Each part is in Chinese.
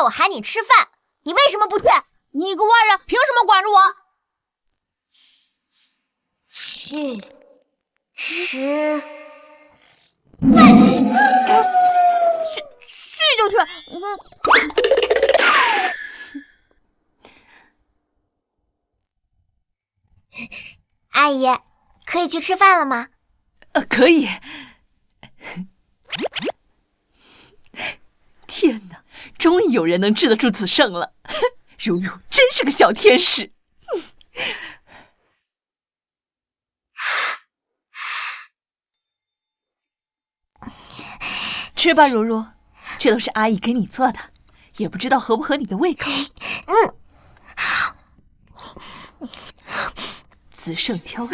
我喊你吃饭，你为什么不去？你一个外人凭什么管着我？去吃饭。去就去。阿姨，可以去吃饭了吗？可以。天哪，终于有人能治得住子胜了。如如真是个小天使。吃吧，如如，这都是阿姨给你做的，也不知道合不合你的胃口。子胜挑食，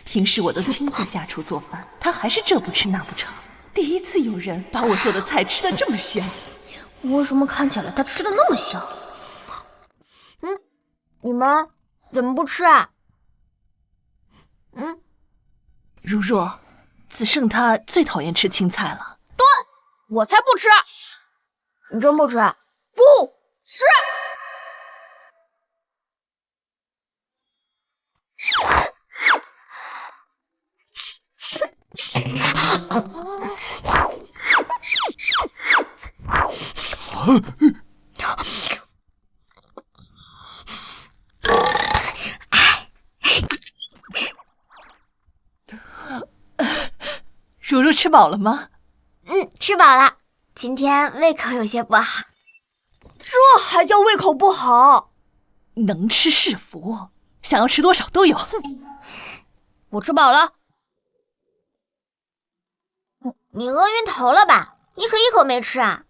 平时我都亲自下厨做饭，他还是这不吃那不成。第一次有人把我做的菜吃得这么香。为什么看起来他吃得那么香？你们怎么不吃啊？如如，子胜他最讨厌吃青菜了。对，我才不吃！你真不吃？不吃！如如吃饱了吗？吃饱了。今天胃口有些不好。这还叫胃口不好？能吃是福，想要吃多少都有。我吃饱了。你饿晕头了吧？你可一口没吃啊？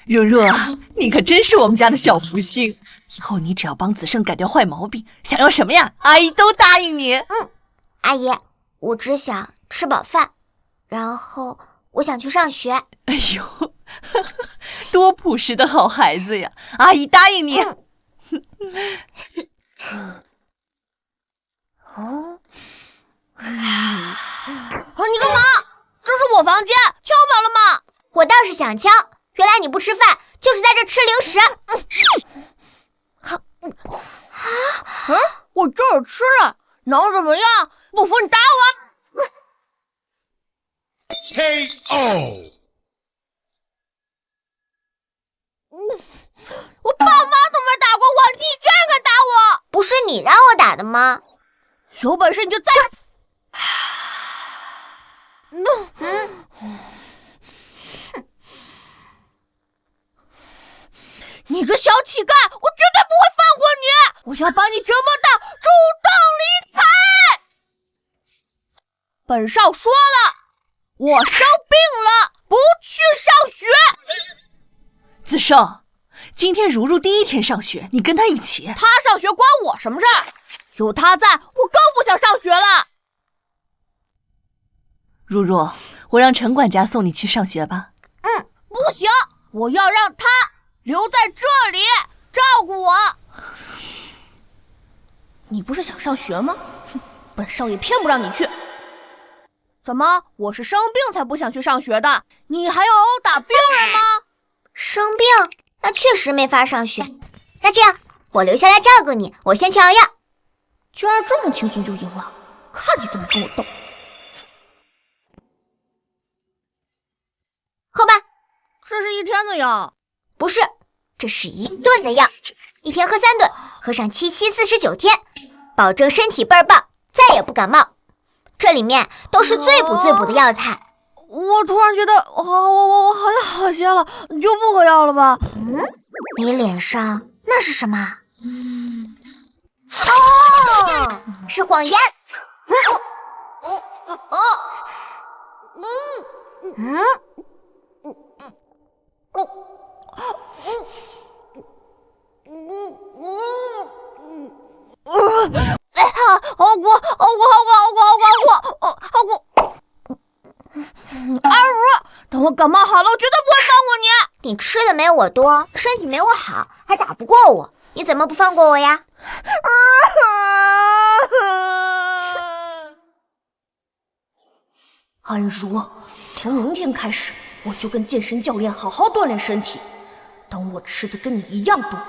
如如，你可真是我们家的小福星。以后你只要帮子胜改掉坏毛病，想要什么呀，阿姨都答应你。阿姨，我只想吃饱饭，然后我想去上学。哎呦，多朴实的好孩子呀！阿姨答应你。你干嘛？这是我房间，敲门了吗？我倒是想敲，原来你不吃饭，就是在这吃零食。我这儿吃了，能怎么样？不服你打我！KO！ 我爸妈都没打过我，你居然敢打我！不是你让我打的吗？有本事你就再……你个小乞丐，我绝对不会放过你！我要把你折磨到主动离开！本少说了，我生病了，不去上学。子胜，今天如如第一天上学，你跟他一起。他上学关我什么事儿？有他在，我更不想上学了。如如，我让陈管家送你去上学吧。不行，我要让他留在这里照顾我。你不是想上学吗？本少爷偏不让你去。怎么，我是生病才不想去上学的？你还要殴打病人吗？生病？那确实没法上学。那这样，我留下来照顾你，我先去熬药。居然这么轻松就赢了，看你怎么跟我斗。喝吧。这是一天的药。不是，这是1顿的药，一天喝3顿，喝上7、7、49天，保证身体倍儿棒，再也不感冒。这里面都是最补的药材。我突然觉得，我好像好些了，你就不喝药了吧？你脸上那是什么？是谎言。好苦！阿如，等我感冒好了，我绝对不会放过你。你吃的没有我多，身体没我好，还打不过我，你怎么不放过我呀？安如，从明天开始，我就跟健身教练好好锻炼身体。等我吃的跟你一样多，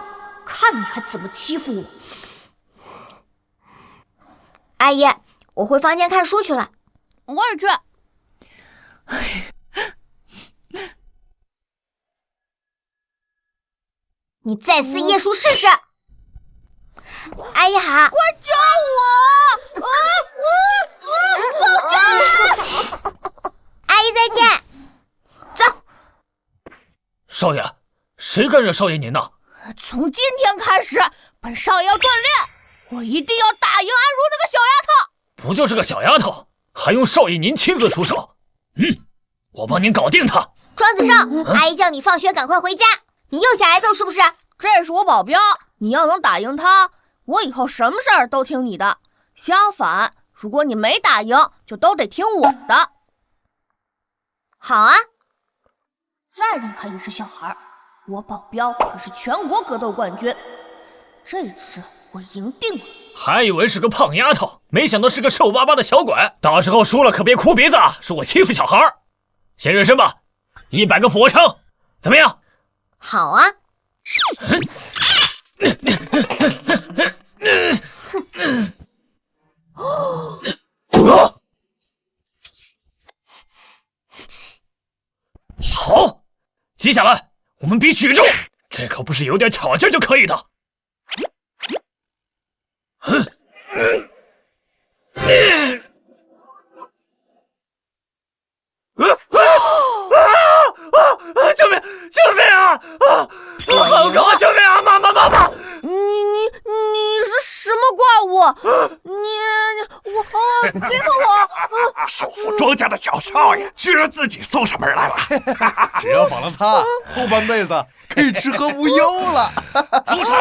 看你还怎么欺负我。阿姨，我回房间看书去了。我也去。你再撕页书试试。阿姨好。快救我！阿姨再见。走。少爷，谁敢惹少爷您呢？从今天开始，本少爷要锻炼，我一定要打赢安如那个小丫头。不就是个小丫头，还用少爷您亲自出手？我帮您搞定她。庄子胜，阿姨叫你放学赶快回家，你又想挨揍是不是？这是我保镖，你要能打赢他，我以后什么事儿都听你的。相反，如果你没打赢，就都得听我的。好啊。再厉害也是小孩，我保镖可是全国格斗冠军，这次我赢定了。还以为是个胖丫头，没想到是个瘦巴巴的小鬼。到时候输了可别哭鼻子，说我欺负小孩。先热身吧，100个俯卧撑，怎么样？好啊。好，接下来我们比举重，这可不是有点巧劲就可以的。救命！救命啊！好高啊！救命啊！妈！你是什么怪物？别碰我！首富庄家的小少爷居然自己送上门来了，只要绑了他，后半辈子可以吃喝无忧了。住手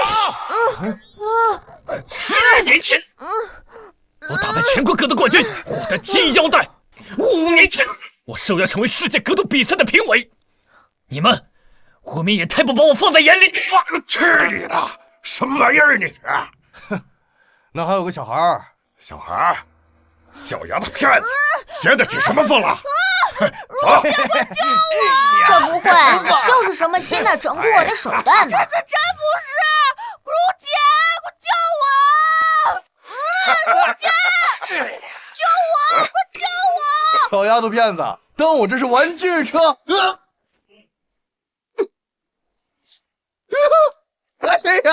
！10年前，我打败全国格斗冠军，获得金腰带。5年前，我受邀成为世界格斗比赛的评委。你们未免也太不把我放在眼里！我去你的！什么玩意儿你是？那还有个小孩，小丫头片子，掀得起什么风了？走！这不会又是什么新的整蛊我的手段吧？这真不是！如姐，快救我！如姐，救我！快救我！小丫头片子，当我这是玩具车？哎呀！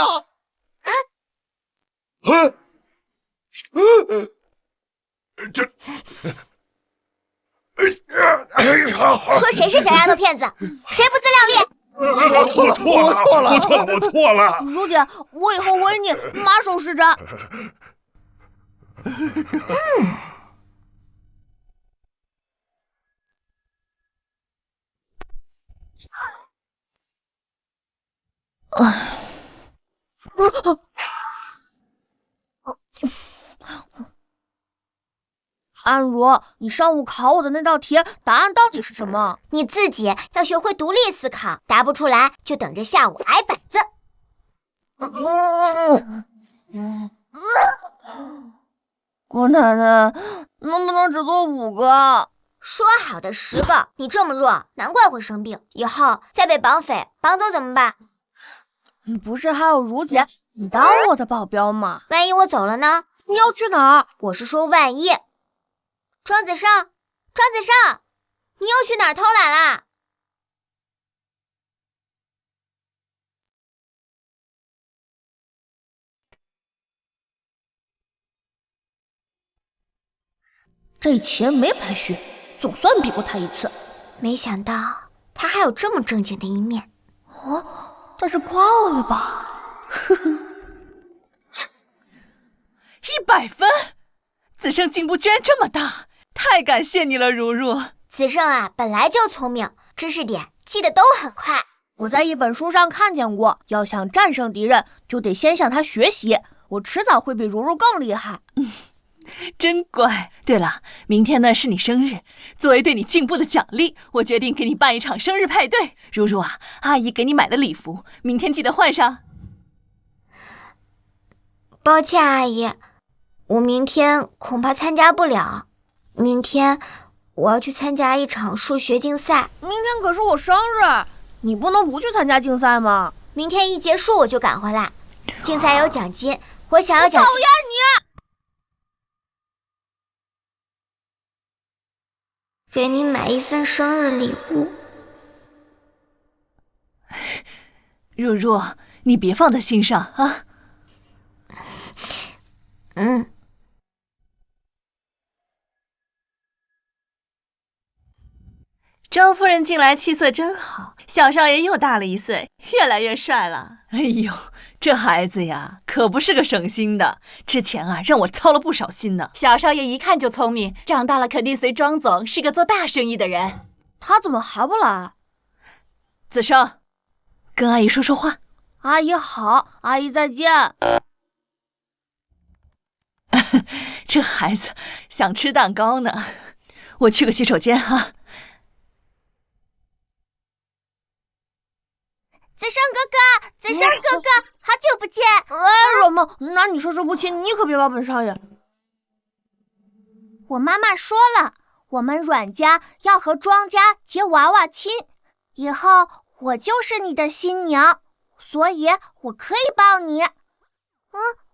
说谁是小丫头片子？谁不自量力？我错了！如姐，我以后为你马首是瞻。安如，你上午考我的那道题答案到底是什么？你自己要学会独立思考，答不出来就等着下午挨板子。姑奶奶，能不能只做5个？说好的10个，你这么弱，难怪会生病。以后再被绑匪绑走怎么办？不是还有如姐，你当我的保镖吗？万一我走了呢？你要去哪儿？我是说万一。庄子胜，你又去哪儿偷懒啦？这钱没白学，总算比过他一次。没想到他还有这么正经的一面。这是夸我了吧？100分！子胜进步居然这么大，太感谢你了，如如。子胜啊，本来就聪明，知识点记得都很快。我在一本书上看见过，要想战胜敌人，就得先向他学习。我迟早会比如如更厉害。真乖。对了，明天呢是你生日，作为对你进步的奖励，我决定给你办一场生日派对。如如啊，阿姨给你买了礼服，明天记得换上。抱歉，阿姨，我明天恐怕参加不了。明天我要去参加一场数学竞赛。明天可是我生日，你不能不去参加竞赛吗？明天一结束我就赶回来。竞赛有奖金，我想要奖金。讨厌你！给你买一份生日礼物。若若，你别放在心上啊。张夫人近来气色真好，小少爷又大了1岁，越来越帅了。哎呦，这孩子呀，可不是个省心的。之前啊，让我操了不少心呢。小少爷一看就聪明，长大了肯定随庄总是个做大生意的人。他怎么还不来？子生，跟阿姨说说话。阿姨好，阿姨再见。这孩子想吃蛋糕呢，我去个洗手间啊。子生哥哥，子生哥哥，好久不见！软萌，那你说不亲，你可别把本少爷。我妈妈说了，我们阮家要和庄家结娃娃亲，以后我就是你的新娘，所以我可以抱你。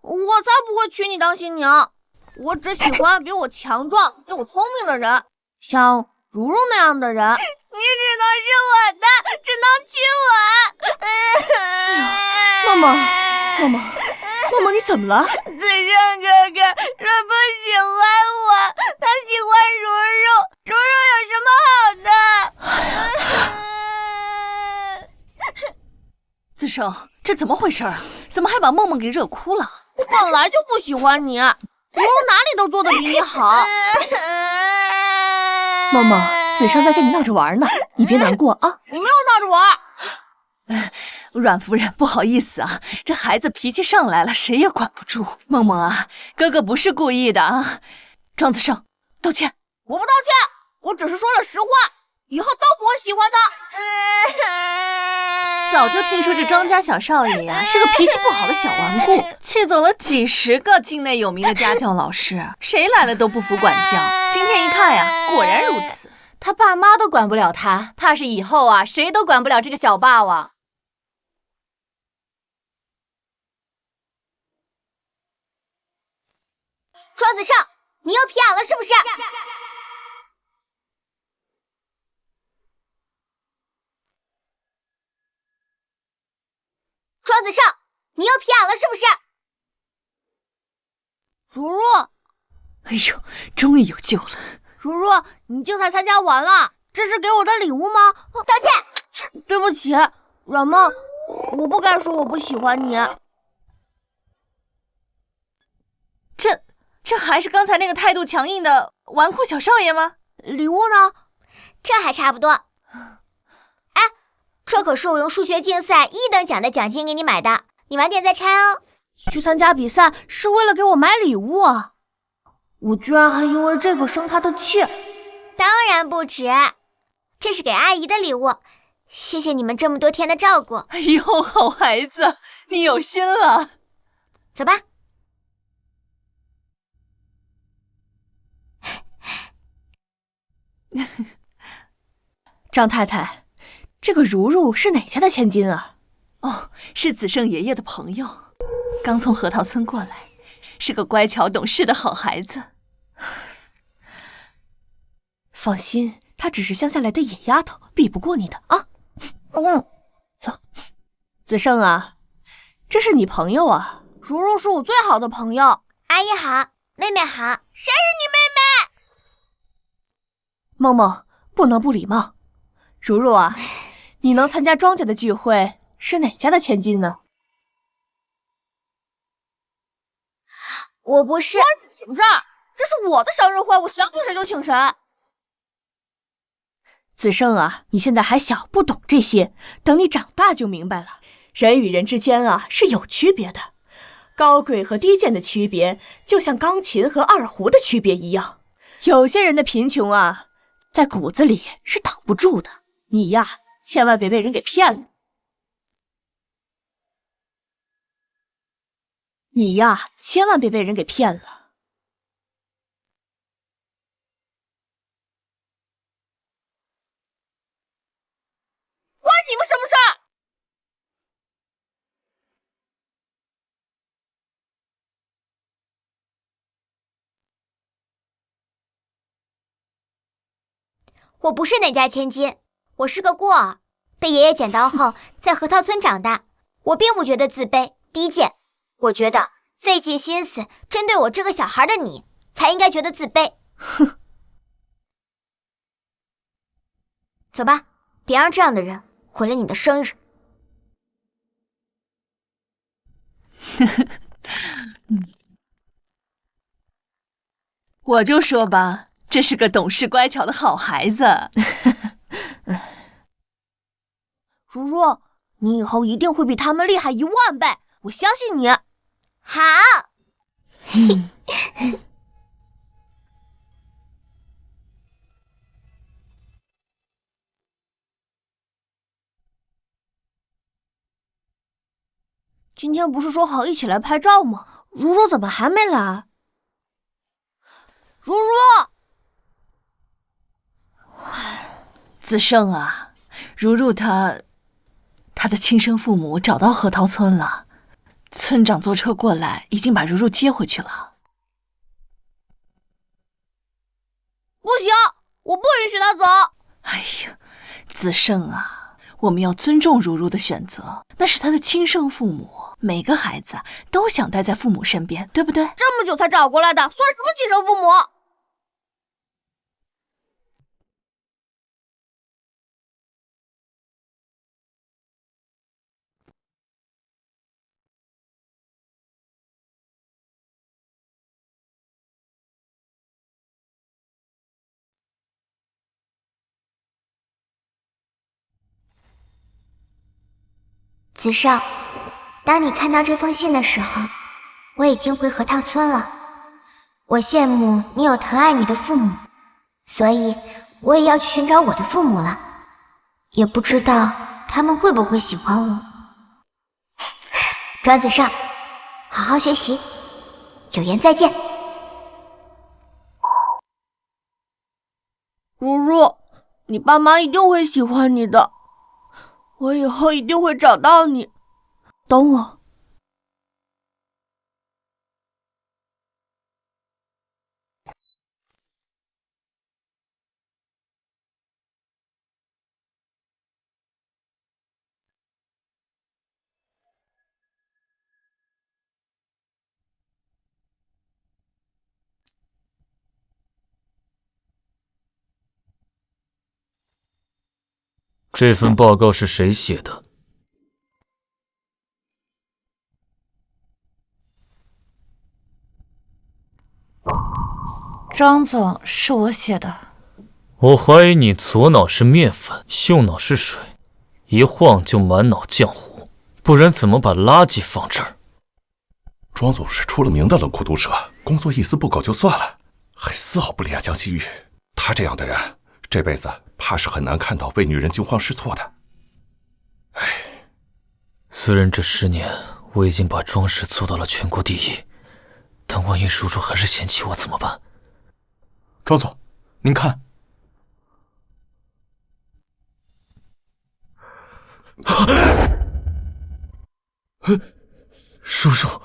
我才不会娶你当新娘，我只喜欢比我强壮、比我聪明的人，像如如那样的人。你只能是我的，只能娶我。梦梦，你怎么了？子胜哥哥说不喜欢我，他喜欢如如，如如有什么好的？子生，这怎么回事啊？怎么还把梦梦给惹哭了？我本来就不喜欢你，如如哪里都做得比你好。梦梦，子生在跟你闹着玩呢，你别难过啊。我没有闹着玩。阮夫人，不好意思啊，这孩子脾气上来了，谁也管不住。梦梦啊，哥哥不是故意的啊。庄子胜，道歉。我不道歉，我只是说了实话，以后都不会喜欢他。早就听说这庄家小少爷呀，是个脾气不好的小顽固，气走了几10个境内有名的家教老师，谁来了都不服管教。今天一看呀，果然如此。他爸妈都管不了他，怕是以后啊，谁都管不了这个小霸王。庄子胜，你又皮痒了是不是？庄子胜，你又皮痒了是不是？如如，哎呦，终于有救了。如如，你竞赛参加完了，这是给我的礼物吗？道歉。对不起，软萌，我不该说我不喜欢你。这还是刚才那个态度强硬的纨绔小少爷吗？礼物呢？这还差不多。哎，这可是我用数学竞赛1等奖的奖金给你买的，你晚点再拆哦。去参加比赛是为了给我买礼物啊！我居然还因为这个生他的气。当然不止，这是给阿姨的礼物，谢谢你们这么多天的照顾。哎呦，好孩子，你有心了。走吧。张太太，这个如如是哪家的千金啊？哦，是子胜爷爷的朋友，刚从核桃村过来，是个乖巧懂事的好孩子。放心，她只是乡下来的野丫头，比不过你的啊。走，子胜啊，这是你朋友啊。如如是我最好的朋友。阿姨好，妹妹好，谁是你妹妹？梦梦，不能不礼貌。如如啊，你能参加庄家的聚会，是哪家的千金呢？我不是。请这儿，这是我的生日会，我想请谁就请谁。子胜啊，你现在还小，不懂这些，等你长大就明白了。人与人之间啊是有区别的，高贵和低贱的区别，就像钢琴和二胡的区别一样。有些人的贫穷啊，在骨子里是挡不住的。你呀，千万别被人给骗了。你呀，千万别被人给骗了。我不是哪家千金，我是个孤儿，被爷爷捡到后在河套村长大。我并不觉得自卑低贱，我觉得费尽心思针对我这个小孩的你，才应该觉得自卑。哼，走吧，别让这样的人毁了你的生日。我就说吧，这是个懂事乖巧的好孩子。如如，你以后一定会比他们厉害10000倍，我相信你。好。今天不是说好一起来拍照吗？如如怎么还没来？如如，子胜啊，如如他的亲生父母找到河套村了，村长坐车过来，已经把如如接回去了。不行，我不允许他走。哎呀，子胜啊，我们要尊重如如的选择，那是他的亲生父母，每个孩子都想待在父母身边，对不对？这么久才找过来的，算什么亲生父母？子胜，当你看到这封信的时候，我已经回河套村了。我羡慕你有疼爱你的父母，所以我也要去寻找我的父母了。也不知道他们会不会喜欢我。庄子胜，好好学习，有缘再见。如如，你爸妈一定会喜欢你的，我以后一定会找到你，等我。这份报告是谁写的？张总，是我写的。我怀疑你左脑是面粉，右脑是水，一晃就满脑浆糊，不然怎么把垃圾放这儿？庄总是出了名的冷酷毒舌，工作一丝不苟就算了，还丝毫不理江西玉。他这样的人，这辈子怕是很难看到为女人惊慌失措的。唉，虽然这10年我已经把装饰做到了全国第1，但万一叔叔还是嫌弃我怎么办？庄总，您看。叔叔，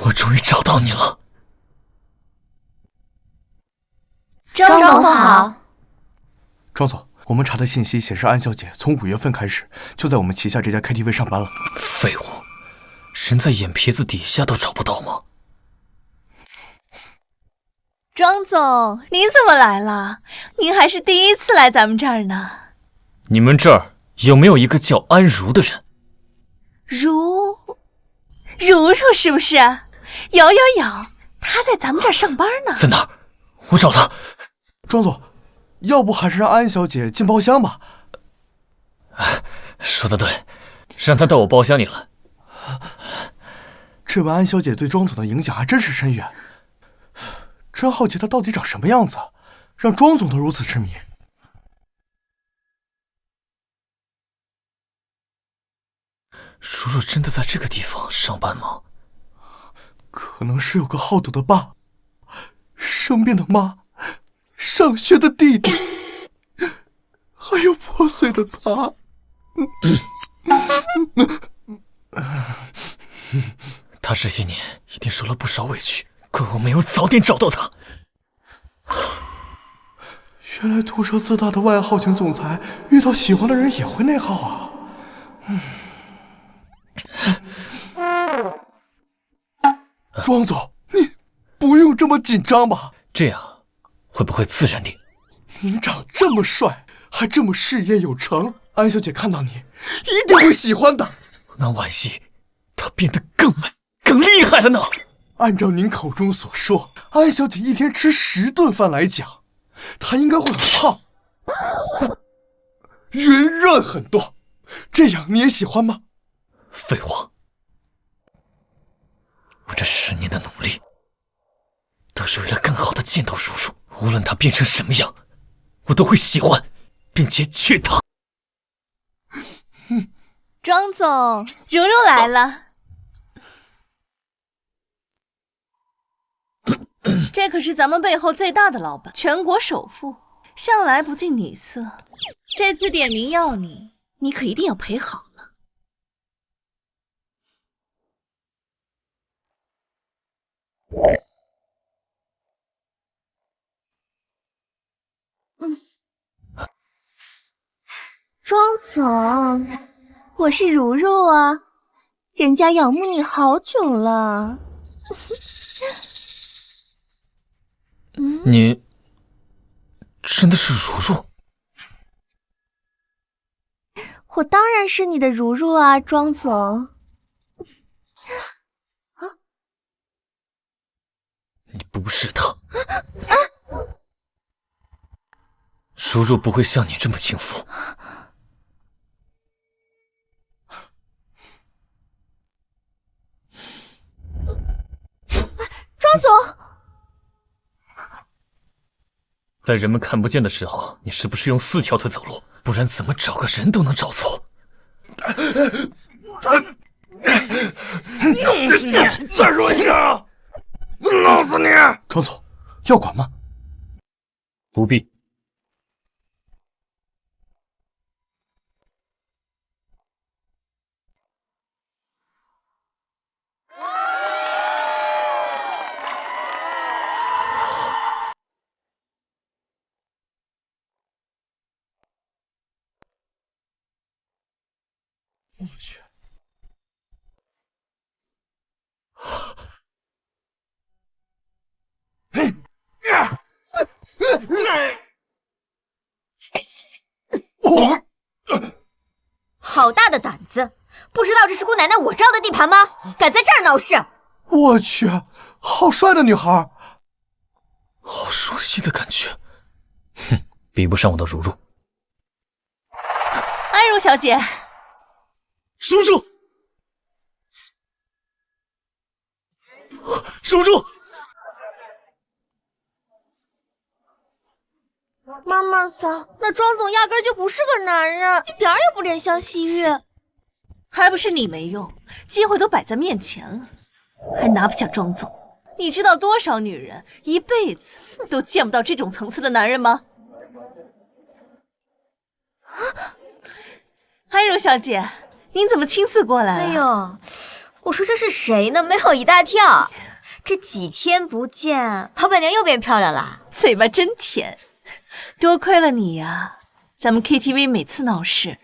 我终于找到你了。张总好。庄总，我们查的信息显示，安小姐从5月份开始就在我们旗下这家 KTV 上班了。废物，人在眼皮子底下都找不到吗？庄总，您怎么来了？您还是第一次来咱们这儿呢。你们这儿有没有一个叫安如的人？如是不是？有，她在咱们这儿上班呢。在哪儿？我找她。庄总，要不还是让安小姐进包厢吧？说得对，让她到我包厢里来。这位安小姐对庄总的影响还真是深远，真好奇她到底长什么样子，让庄总都如此痴迷。叔叔真的在这个地方上班吗？可能是有个好赌的爸，生病的妈，上学的弟弟，还有破碎的他。他这些年一定受了不少委屈，怪我没有早点找到他。原来毒舌自大的外号型总裁遇到喜欢的人也会内耗啊。庄总，你不用这么紧张吧？这样会不会自然点？您长这么帅，还这么事业有成，安小姐看到你一定会喜欢的。那惋惜，她变得更美、更厉害了呢。按照您口中所说，安小姐一天吃10顿饭来讲，她应该会很胖，圆润很多。这样你也喜欢吗？废话，我这10年的努力，都是为了更好的见到如如。无论她变成什么样，我都会喜欢，并且娶她。庄总，如如来了。这可是咱们背后最大的老板，全国首富，向来不近女色。这次点名要你，你可一定要陪好了。庄总，我是如如啊，人家仰慕你好久了。你真的是如如？我当然是你的如如啊，庄总。你不是她。如如不会像你这么轻浮。庄总，在人们看不见的时候，你是不是用4条腿走路？不然怎么找个人都能找错？弄死你！再说一声，弄死你！庄总，要管吗？不必。我去！好大的胆子！不知道这是姑奶奶我罩的地盘吗？敢在这儿闹事！我去，好帅的女孩！好熟悉的感觉。哼，比不上我的如如。安如小姐。叔叔，叔叔，妈妈桑，那庄总压根就不是个男人，一点也不怜香惜玉。还不是你没用，机会都摆在面前了，还拿不下庄总。你知道多少女人一辈子都见不到这种层次的男人吗？安如小姐，您怎么青涩过来了？哎呦，我说这是谁呢？没有一大跳。这几天不见，老板娘又变漂亮了。嘴巴真甜，多亏了你呀！咱们 KTV 每次闹事，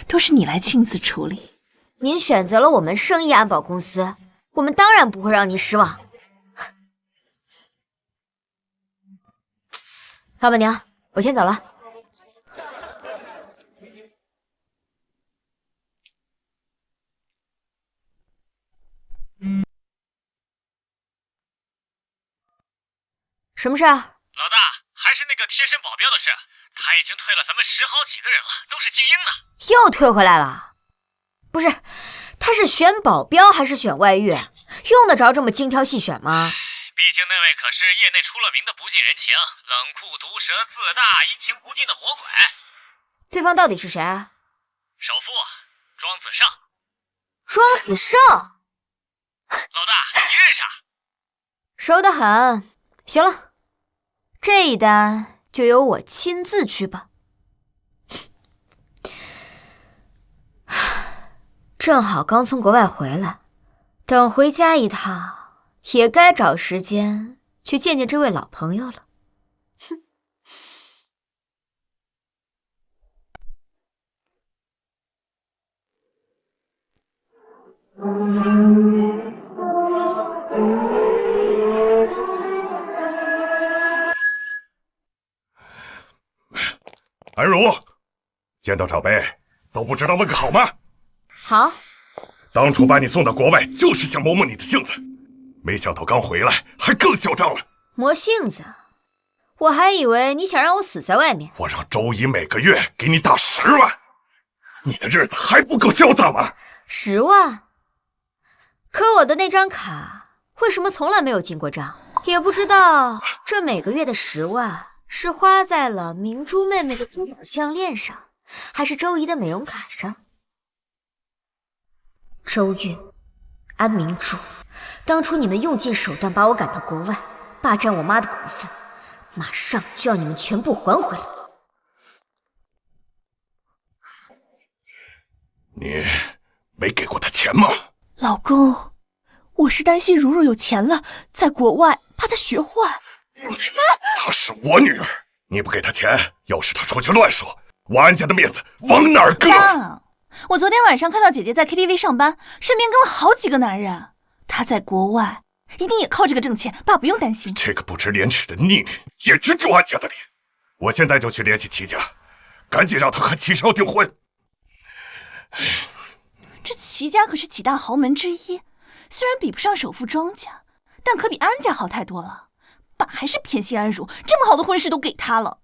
都是你来亲自处理。您选择了我们圣意安保公司，我们当然不会让您失望。老板娘，我先走了。什么事儿？老大，还是那个贴身保镖的事，他已经退了咱们10好几个人了，都是精英呢。又退回来了？不是，他是选保镖还是选外遇？用得着这么精挑细选吗？毕竟那位可是业内出了名的不近人情、冷酷毒舌、自大、阴晴不尽的魔鬼。对方到底是谁？首富庄子胜。庄子胜？老大，你认识啊？熟得很。行了，这一单就由我亲自去吧。正好刚从国外回来，等回家一趟，也该找时间去见见这位老朋友了。安如，见到长辈都不知道问个好吗？好。当初把你送到国外，就是想磨磨你的性子，没想到刚回来还更嚣张了。磨性子？我还以为你想让我死在外面。我让周姨每个月给你打10万，你的日子还不够潇洒吗？10万？可我的那张卡为什么从来没有进过账？也不知道这每个月的10万是花在了明珠妹妹的珠宝项链上，还是周姨的美容卡上。周韵、安明珠，当初你们用尽手段把我赶到国外，霸占我妈的股份，马上就要你们全部还回来。你没给过他钱吗？老公，我是担心如如有钱了，在国外怕她学坏。她是我女儿，你不给她钱，要是她出去乱说，我安家的面子往哪儿搁？妈，我昨天晚上看到姐姐在 KTV 上班，身边跟了好几个男人。她在国外一定也靠这个挣钱，爸不用担心。这个不知廉耻的逆女，简直丢安家的脸！我现在就去联系齐家，赶紧让他和齐少订婚。这齐家可是几大豪门之一，虽然比不上首富庄家，但可比安家好太多了。爸还是偏心安如，这么好的婚事都给他了。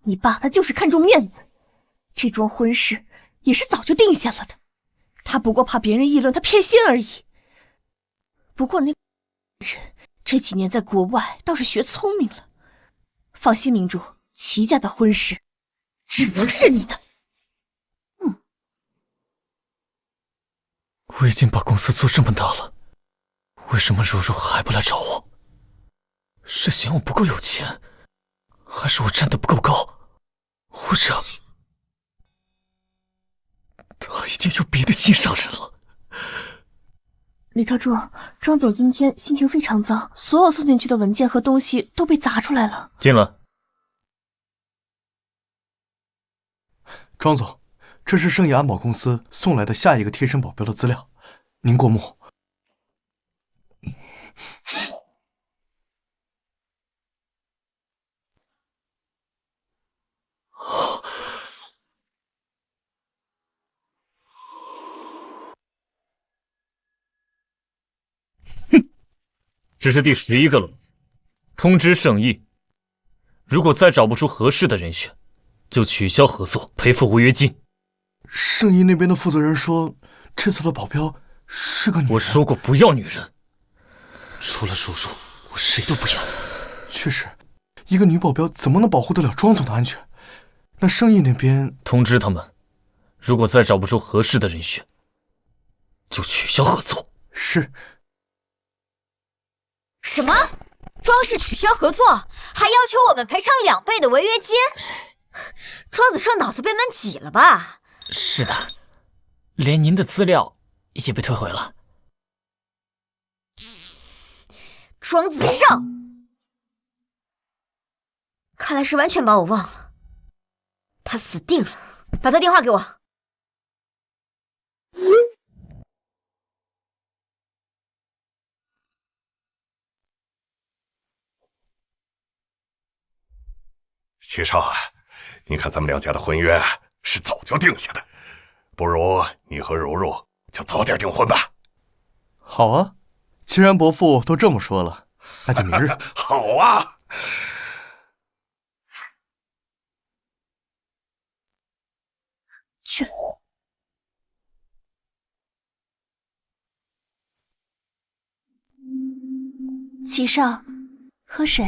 你爸他就是看重面子，这桩婚事也是早就定下了的，他不过怕别人议论他偏心而已。不过那人这几年在国外倒是学聪明了。放心，明珠，齐家的婚事只能是你的。我已经把公司做这么大了，为什么如如还不来找我？是嫌我不够有钱，还是我站得不够高，或者他已经有别的心上人了？李特助，庄总今天心情非常糟，所有送进去的文件和东西都被砸出来了。进来。庄总，这是盛业安保公司送来的下一个贴身保镖的资料，您过目。这是第11个了。通知盛义，如果再找不出合适的人选，就取消合作，赔付违约金。盛义那边的负责人说，这次的保镖是个女人。我说过不要女人，除了如如，我谁都不要。确实，一个女保镖怎么能保护得了庄总的安全？那盛义那边通知他们，如果再找不出合适的人选，就取消合作。是。什么？庄氏取消合作，还要求我们赔偿2倍的违约金？庄子胜脑子被门挤了吧？是的，连您的资料也被退回了。庄子胜，看来是完全把我忘了。他死定了！把他电话给我。齐少啊，你看咱们2家的婚约是早就定下的，不如你和如如就早点订婚吧。好啊，既然伯父都这么说了，那就明日。好啊。去。齐少，喝水。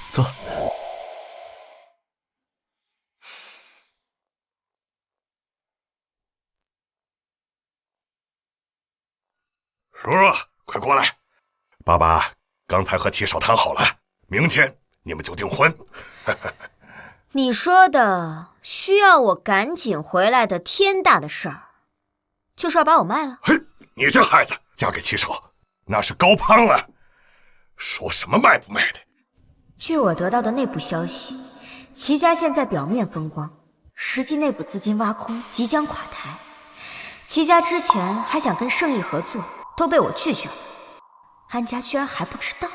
走。如如，快过来！爸爸刚才和齐少谈好了，明天你们就订婚。你说的需要我赶紧回来的天大的事儿，就是要把我卖了？嘿，你这孩子嫁给齐少，那是高攀了。说什么卖不卖的？据我得到的内部消息，齐家现在表面风光，实际内部资金挖空，即将垮台。齐家之前还想跟盛义合作，都被我拒绝了。安家居然还不知道。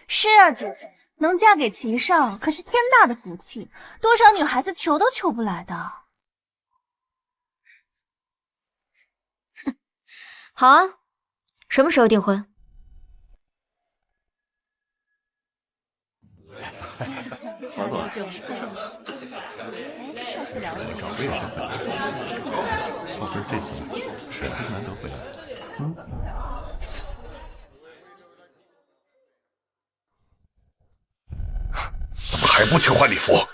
是啊，姐姐，能嫁给齐少可是天大的福气，多少女孩子求都求不来的。好啊，什么时候订婚？嫂子，上次聊的那个长辈也是很哦，不是这次，是难得回来。怎么还不去换礼服？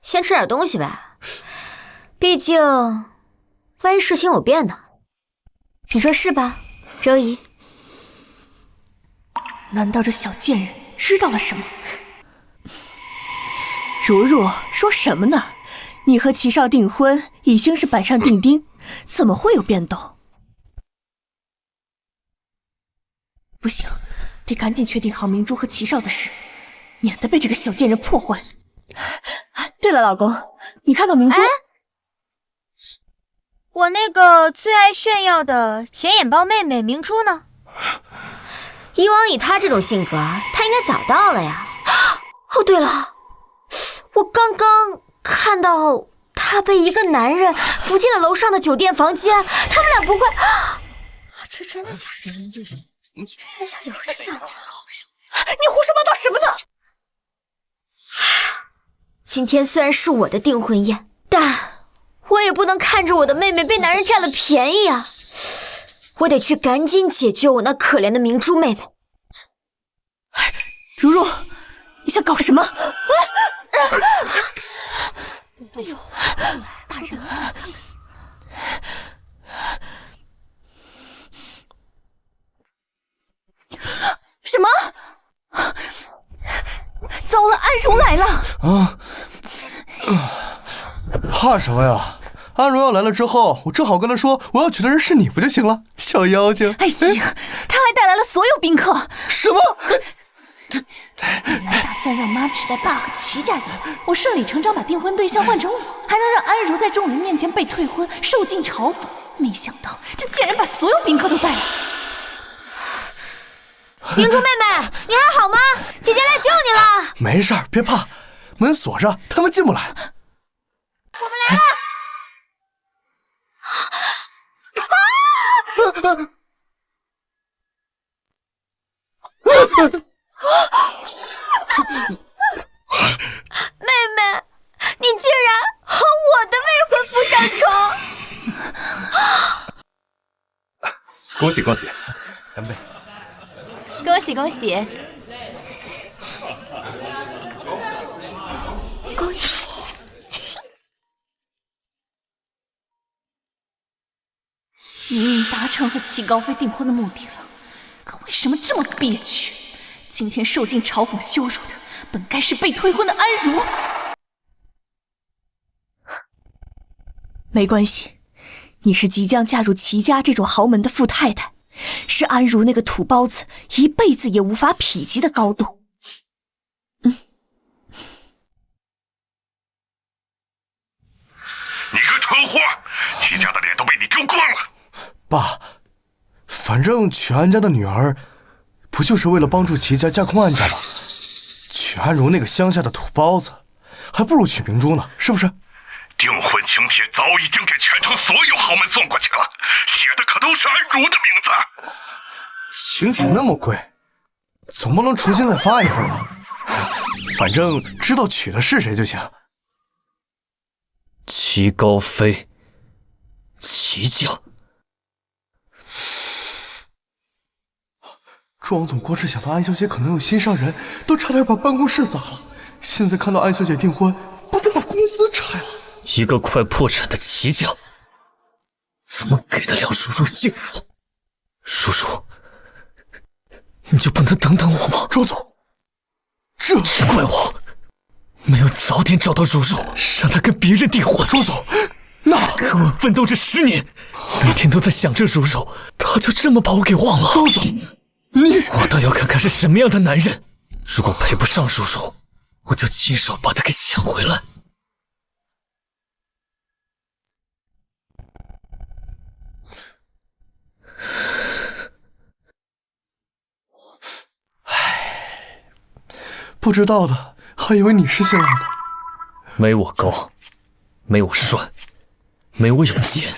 先吃点东西呗，毕竟万一事情有变呢？你说是吧，周姨？难道这小贱人知道了什么？如如说什么呢？你和齐少订婚已经是板上钉钉，怎么会有变动？不行，得赶紧确定好明珠和齐少的事，免得被这个小贱人破坏。对了，老公，你看到明珠？我那个最爱炫耀的显眼包妹妹明珠呢？以往以她这种性格，她应该早到了呀。哦，对了，我刚刚看到她被一个男人扶进了楼上的酒店房间，他们俩不会……这真的假的？那小姐会这样，真好笑。你胡说八道什么呢？今天虽然是我的订婚宴，但我也不能看着我的妹妹被男人占了便宜啊！我得去赶紧解决我那可怜的明珠妹妹。如如，你想搞什么？哎呦，大人啊！什么？糟了，安如来了！怕什么呀？安如要来了之后，我正好跟他说我要娶的人是你不就行了？小妖精！哎呀，他还带来了所有宾客。什么？本来打算让妈只带爸和齐家人，我顺理成章把订婚对象换成我，还能让安如在众人面前被退婚，受尽嘲讽。没想到这贱人把所有宾客都带来。明珠妹妹，你还好吗？姐姐来救你了。没事儿，别怕，门锁着，他们进不来。我们来了！妹妹，你竟然和我的未婚夫上床！恭喜恭喜，干杯！恭喜恭喜！恭喜！明明达成和齐高飞订婚的目的了，可为什么这么憋屈？今天受尽嘲讽羞辱的，本该是被退婚的安如。没关系，你是即将嫁入齐家这种豪门的富太太，是安如那个土包子一辈子也无法匹及的高度。你个蠢货，齐家的脸都被你丢光了。爸，反正娶安家的女儿，不就是为了帮助齐家架空安家吗？娶安如那个乡下的土包子，还不如娶明珠呢，是不是？订婚请帖早已经给全城所有豪门送过去了，写的可都是安如的名字。请帖那么贵，总不能重新再发一份吧？反正知道娶的是谁就行。齐高飞，齐家。庄总光是想到安小姐可能有心上人，都差点把办公室砸了。现在看到安小姐订婚，不得把公司拆了？一个快破产的齐家，怎么给得了如如幸福？如如，你就不能等等我吗？庄总，这是怪我没有早点找到如如，让她跟别人订婚。庄总，那可我奋斗这10年，每天都在想着如如，她就这么把我给忘了？庄总，我倒要看看是什么样的男人，如果配不上如如，我就亲手把她给抢回来。不知道的还以为你是新郎呢。没我高，没我帅，没我有钱。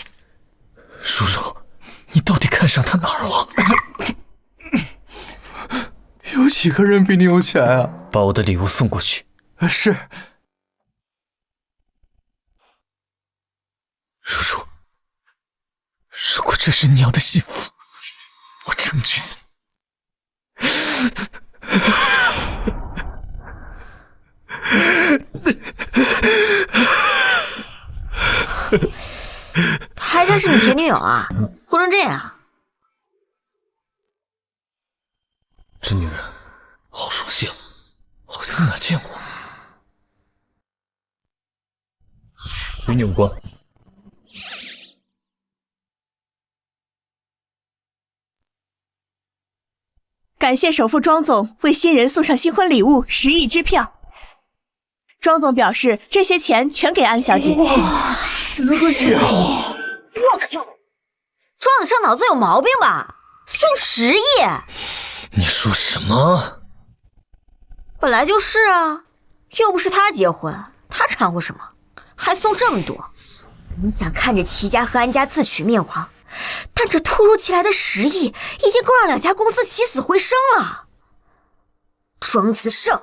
叔叔，你到底看上他哪儿了？有几个人比你有钱啊？把我的礼物送过去。是。叔叔，如果这是你要的幸福，我成全。还真是你前女友啊，哭成这样。这女人好熟悉啊，好像在哪见过。与你无关。感谢首富庄总为新人送上新婚礼物10亿支票。庄总表示，这些钱全给安小姐。10个亿！我靠！庄子上脑子有毛病吧？送10亿！你说什么？本来就是啊，又不是他结婚，他掺和什么？还送这么多？你想看着齐家和安家自取灭亡，但这突如其来的10亿已经够让两家公司起死回生了。庄子胜，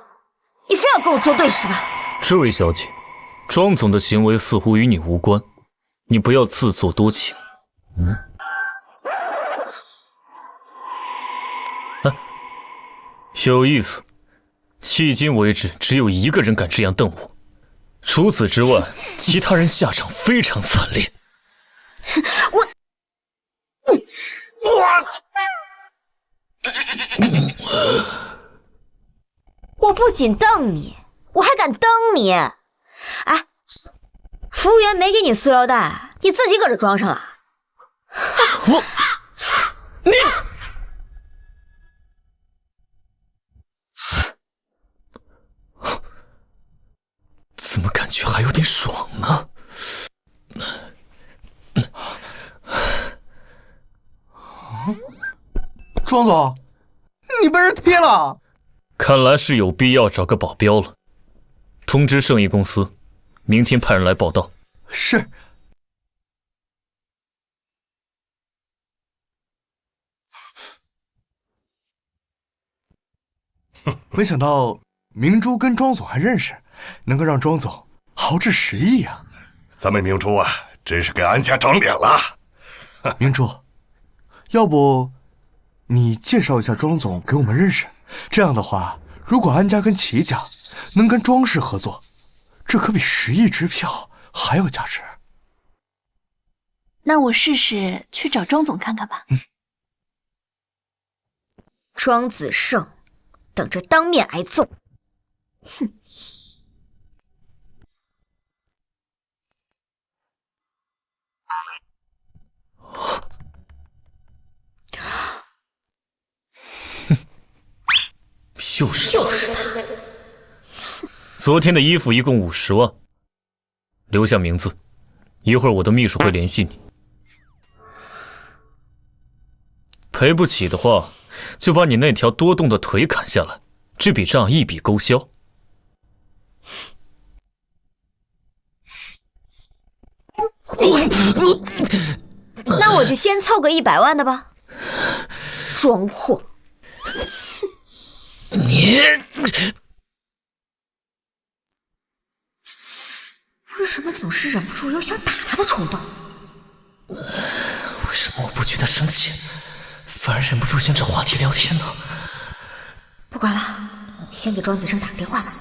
你非要跟我作对是吧？这位小姐，庄总的行为似乎与你无关，你不要自作多情。有意思，迄今为止只有一个人敢这样瞪我，除此之外，其他人下场非常惨烈。我不仅瞪你，我还敢蹬你！哎，服务员没给你塑料袋，你自己搁这装上了。你怎么感觉还有点爽呢？庄总，你被人踢了。看来是有必要找个保镖了。通知圣意公司，明天派人来报道。是。没想到明珠跟庄总还认识，能够让庄总豪掷10亿啊！咱们明珠啊，真是给安家长脸了。明珠，要不你介绍一下庄总给我们认识？这样的话，如果安家跟齐家能跟庄氏合作，这可比10亿支票还有价值。那我试试去找庄总看看吧。庄子胜，等着当面挨揍。哼！就是他。昨天的衣服一共50万，留下名字，一会儿我的秘书会联系你。赔不起的话，就把你那条多动的腿砍下来，这笔账一笔勾销。那我就先凑个100万的吧。装货！你为什么总是忍不住有想打他的冲动？为什么我不觉得生气，反而忍不住想找话题聊天呢？不管了，先给庄子胜打个电话吧。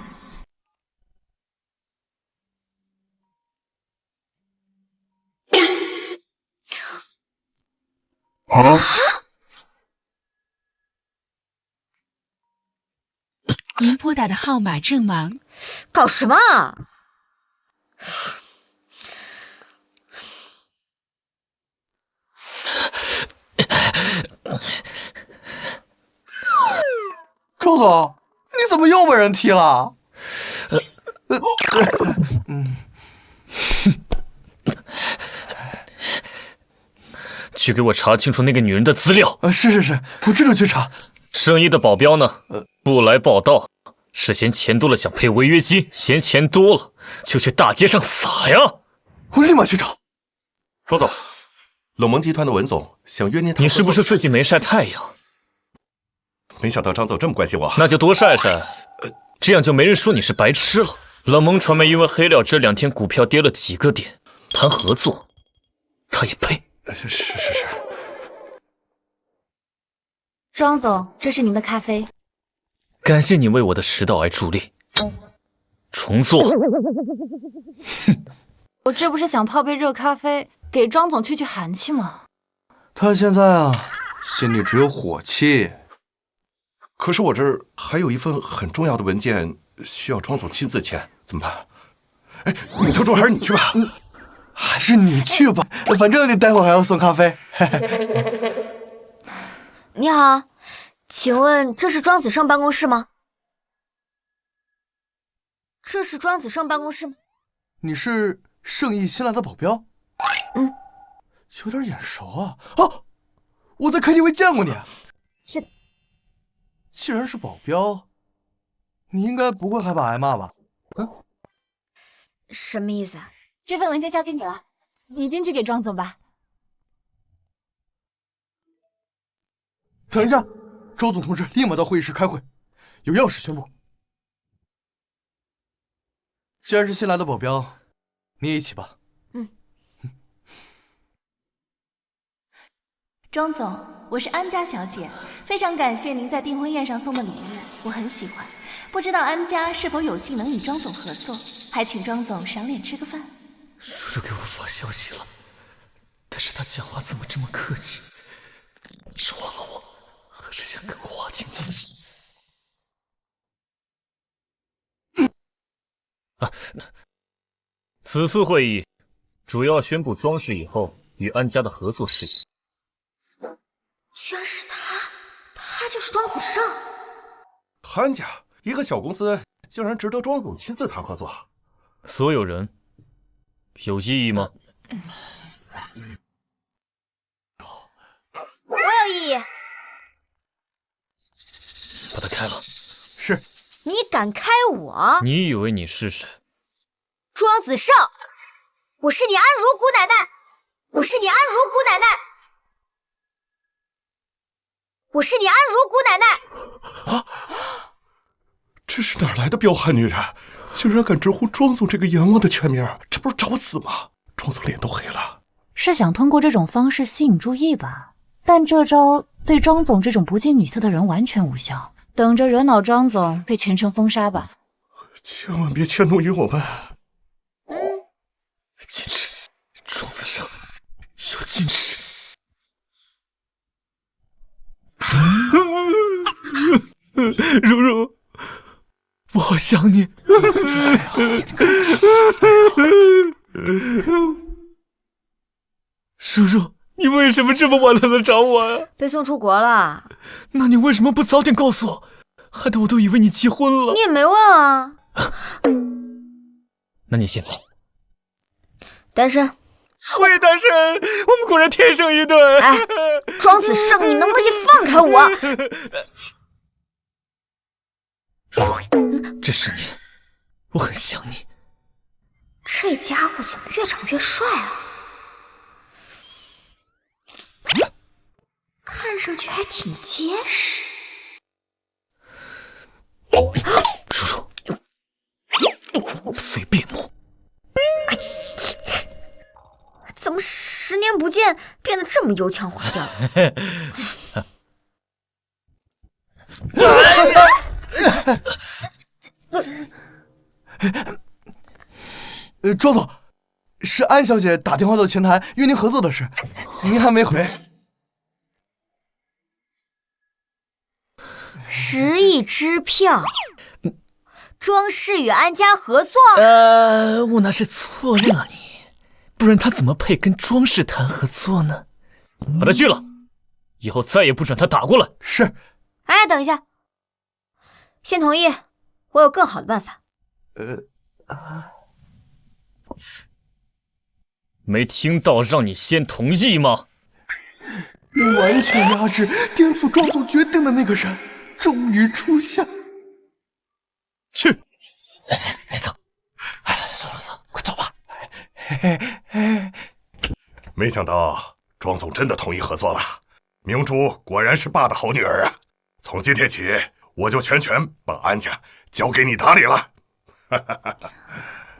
您拨打的号码正忙。搞什么啊？庄总，你怎么又被人踢了？去给我查清楚那个女人的资料。是，我这就去查。圣衣的保镖呢？不来报道，是嫌钱多了想配违约金，嫌钱多了就去大街上撒呀！我立马去找。庄总，冷盟集团的文总想约您谈。你是不是最近没晒太阳？没想到张总这么关心我。那就多晒晒，这样就没人说你是白痴了。冷盟传媒因为黑料这2天股票跌了几个点，谈合作，他也配？是。庄总，这是您的咖啡。感谢你为我的食道癌助力。重做。我这不是想泡杯热咖啡，给庄总去寒气吗？他现在啊，心里只有火气。可是我这儿还有一份很重要的文件需要庄总亲自签，怎么办？哎，领头猪还是你去吧。还是你去吧，反正你待会儿还要送咖啡。你好，请问这是庄子胜办公室吗？这是庄子胜办公室吗？你是盛义新来的保镖？嗯，有点眼熟啊！啊，我在 KTV 见过你。是的。既然是保镖，你应该不会害怕挨骂吧？嗯，什么意思啊？这份文件交给你了，你进去给庄总吧。等一下，周总同志立马到会议室开会，有要事宣布。既然是新来的保镖，你也一起吧。庄总，我是安家小姐，非常感谢您在订婚宴上送的礼物，我很喜欢。不知道安家是否有幸能与庄总合作，还请庄总赏脸吃个饭。叔叔给我发消息了，但是他讲话怎么这么客气？是忘了我，还是想跟我划清界限？此次会议主要宣布庄氏以后与安家的合作事宜。居然是他就是庄子胜。他家一个小公司竟然值得庄总亲自谈合作，所有人有异议吗？我有异议。把他开了。是。你敢开我？你以为你是谁？庄子胜，我是你安如姑奶奶，我是你安如姑奶奶，我是你安如姑奶奶。啊！这是哪来的彪悍女人？竟然敢直呼庄总这个阎王的全名，这不是找死吗？庄总脸都黑了。是想通过这种方式吸引注意吧？但这招对庄总这种不近女色的人完全无效。等着惹恼庄总，被全城封杀吧。千万别迁怒于我们。矜持，庄子胜有矜持。如如，我好想你。叔叔，你为什么这么晚了才找我啊？被送出国了。那你为什么不早点告诉我？害得我都以为你结婚了。你也没问啊。那你现在单身？我也单身，我们果然天生一对。哎，庄子胜，你能不能先放开我？如如，这10年我很想你。这家伙怎么越长越帅啊？看上去还挺结实。叔叔，随便摸。怎么10年不见变得这么油腔滑调？庄总，是安小姐打电话到前台约您合作的事，您还没回。10亿支票，庄氏与安家合作。我那是错认了你，不然他怎么配跟庄氏谈合作呢？把他拒了，以后再也不准他打过来。是。哎，等一下，先同意，我有更好的办法。没听到让你先同意吗？完全压制、颠覆庄总决定的那个人终于出现。走，快走吧。没想到庄总真的同意合作了，明珠果然是爸的好女儿啊！从今天起，我就全权把安家交给你打理了。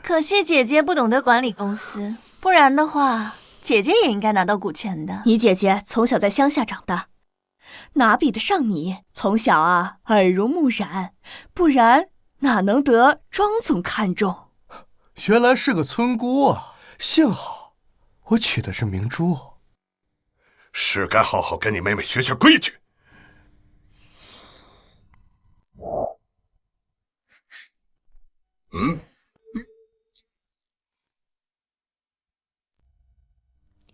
可惜姐姐不懂得管理公司，不然的话，姐姐也应该拿到股权的。你姐姐从小在乡下长大，哪比得上你？从小啊耳濡目染，不然哪能得庄总看中？原来是个村姑啊！幸好我娶的是明珠。是该好好跟你妹妹学学规矩。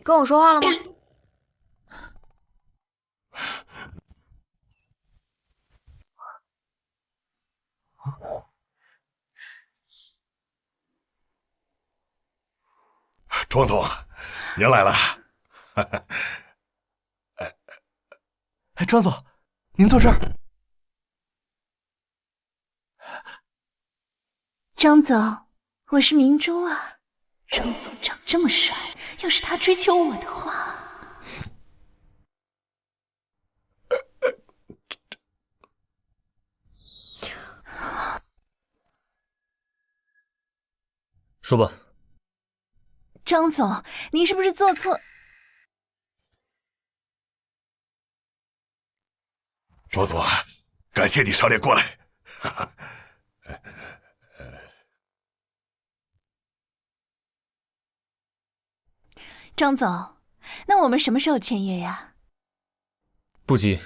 跟我说话了吗？庄总，您来了。庄总，您坐这儿。庄总，我是明珠啊。庄总长这么帅，要是他追求我的话，说吧。庄总，您是不是做错？庄总，感谢你赏脸过来。庄总，那我们什么时候签约呀？不急，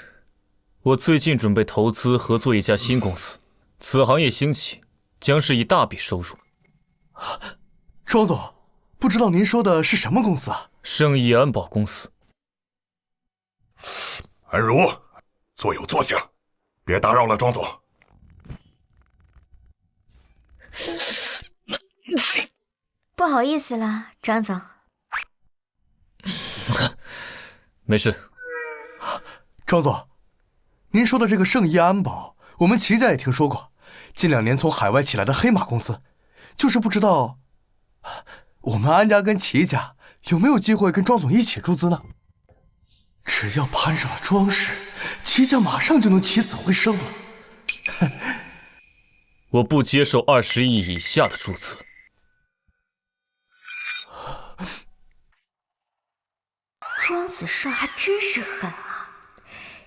我最近准备投资合作一家新公司，此行业兴起，将是一大笔收入。庄总，不知道您说的是什么公司啊？圣益安保公司。安如，坐有坐相，别打扰了庄总。不好意思了，张总。没事。庄总，您说的这个圣益安保，我们齐家也听说过，近2年从海外起来的黑马公司，就是不知道我们安家跟齐家有没有机会跟庄总一起注资呢？只要攀上了庄氏，齐家马上就能起死回生了。我不接受20亿以下的注资。庄子胜还真是狠啊，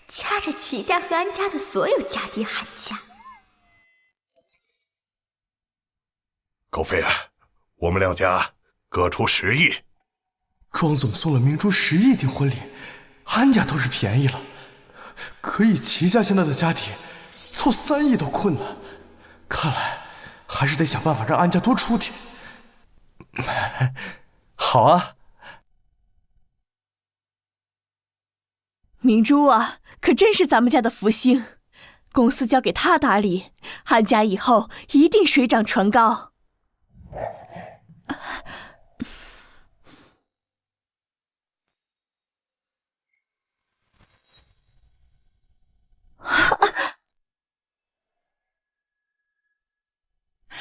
掐着齐家和安家的所有家底喊价。高飞啊，我们2家各出10亿。庄总送了明珠10亿订婚礼，安家倒是便宜了，可以齐家现在的家底凑3亿都困难，看来还是得想办法让安家多出点。好啊。明珠啊，可真是咱们家的福星，公司交给他打理，安家以后一定水涨船高。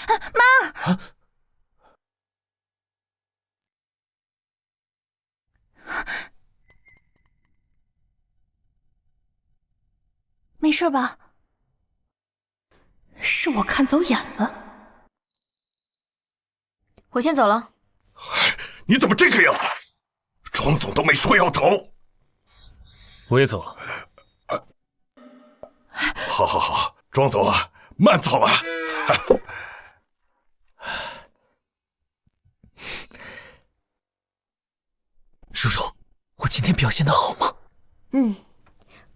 妈！没事吧？是我看走眼了。我先走了。你怎么这个样子？庄总都没说要走。我也走了。好，庄总啊，慢走啊。叔叔，我今天表现得好吗？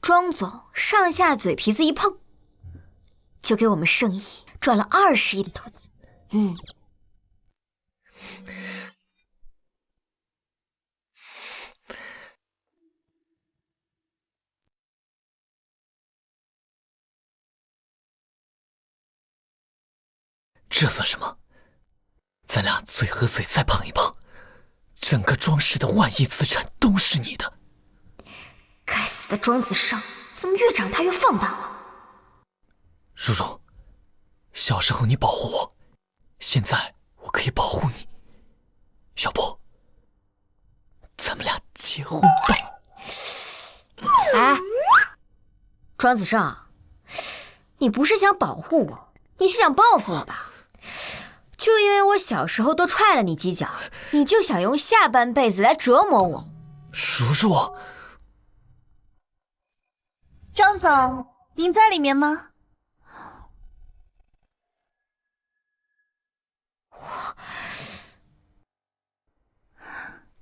庄总上下嘴皮子一碰，就给我们圣益赚了20亿的投资。这算什么？咱俩嘴和嘴再碰一碰，整个庄氏的1万亿资产都是你的。该死的庄子胜，怎么越长大越放荡了？叔叔，小时候你保护我，现在我可以保护你，要不咱们俩结婚吧？哎，庄子胜，你不是想保护我，你是想报复我吧？就因为我小时候都踹了你几脚，你就想用下半辈子来折磨我？叔叔，张总，您在里面吗？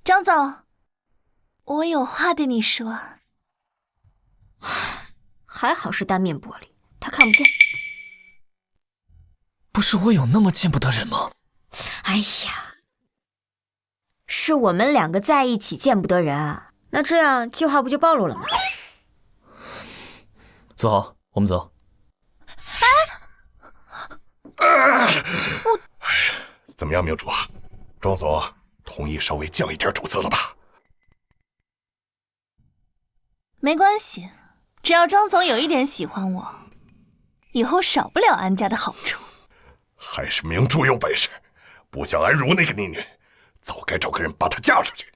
张总，我有话对你说。还好是单面玻璃，他看不见。不是我有那么见不得人吗？哎呀，是我们两个在一起见不得人啊，那这样计划不就暴露了吗？走好，我们走。怎么样，明主？庄总同意稍微降一点主子了吧？没关系，只要庄总有一点喜欢我，以后少不了安家的好处。还是明主有本事，不像安如那个逆女，早该找个人把她嫁出去，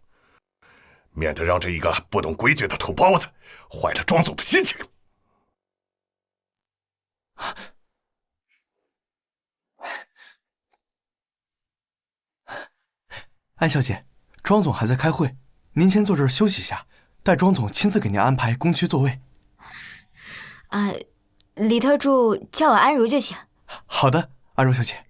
免得让这一个不懂规矩的土包子坏了庄总的心情。安小姐，庄总还在开会，您先坐这儿休息一下，待庄总亲自给您安排公区座位。李特助叫我安如就行。好的，安如小姐。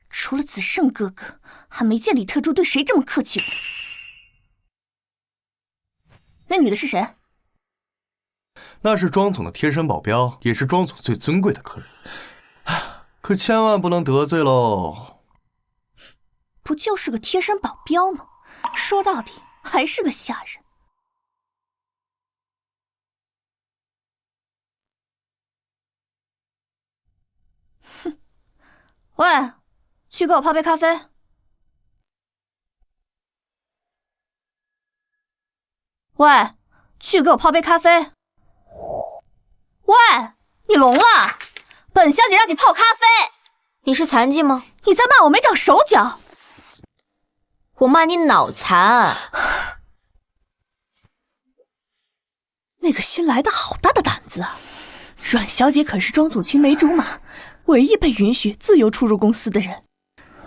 除了子胜哥哥，还没见李特助对谁这么客气过。那女的是谁？那是庄总的贴身保镖，也是庄总最尊贵的客人，可千万不能得罪喽。不就是个贴身保镖吗？说到底还是个下人。哼！喂，去给我泡杯咖啡。喂，去给我泡杯咖啡。喂，你聋了？本小姐让你泡咖啡。你是残疾吗？你在骂我没长手脚。我骂你脑残。那个新来的好大的胆子啊！阮小姐可是庄总青梅竹马，唯一被允许自由出入公司的人，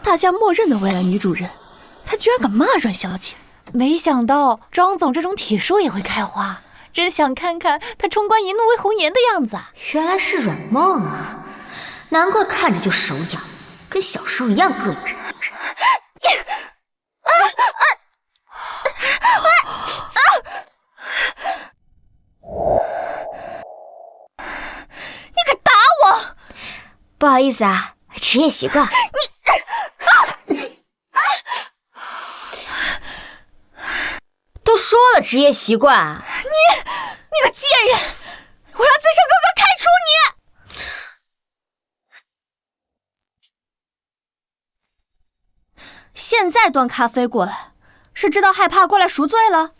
大家默认的未来女主人，她居然敢骂阮小姐。没想到庄总这种铁树也会开花，真想看看他冲冠一怒为红颜的样子啊！原来是阮梦啊，难怪看着就手痒，跟小时候一样膈应人。你敢打我！不好意思啊，职业习惯。都说了职业习惯。你个贱人！我让子胜哥哥开除你！现在端咖啡过来，是知道害怕过来赎罪了？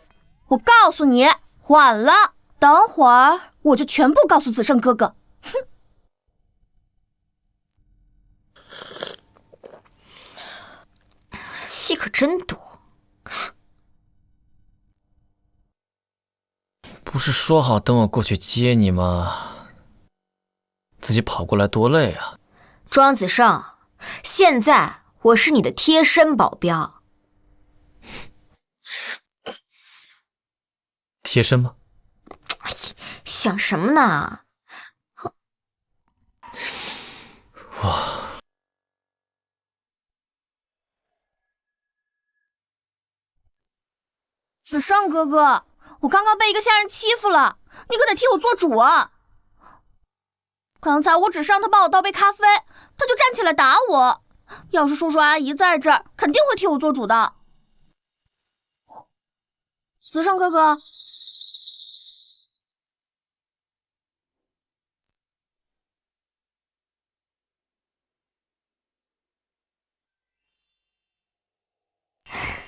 我告诉你，晚了，等会儿我就全部告诉子胜哥哥。哼！戏可真多。不是说好等我过去接你吗？自己跑过来多累啊！庄子胜，现在我是你的贴身保镖。贴身吗？哎呀，想什么呢？哇！子胜哥哥，我刚刚被一个下人欺负了，你可得替我做主啊！刚才我只是让他帮我倒杯咖啡，他就站起来打我。要是叔叔阿姨在这儿，肯定会替我做主的。子胜哥哥，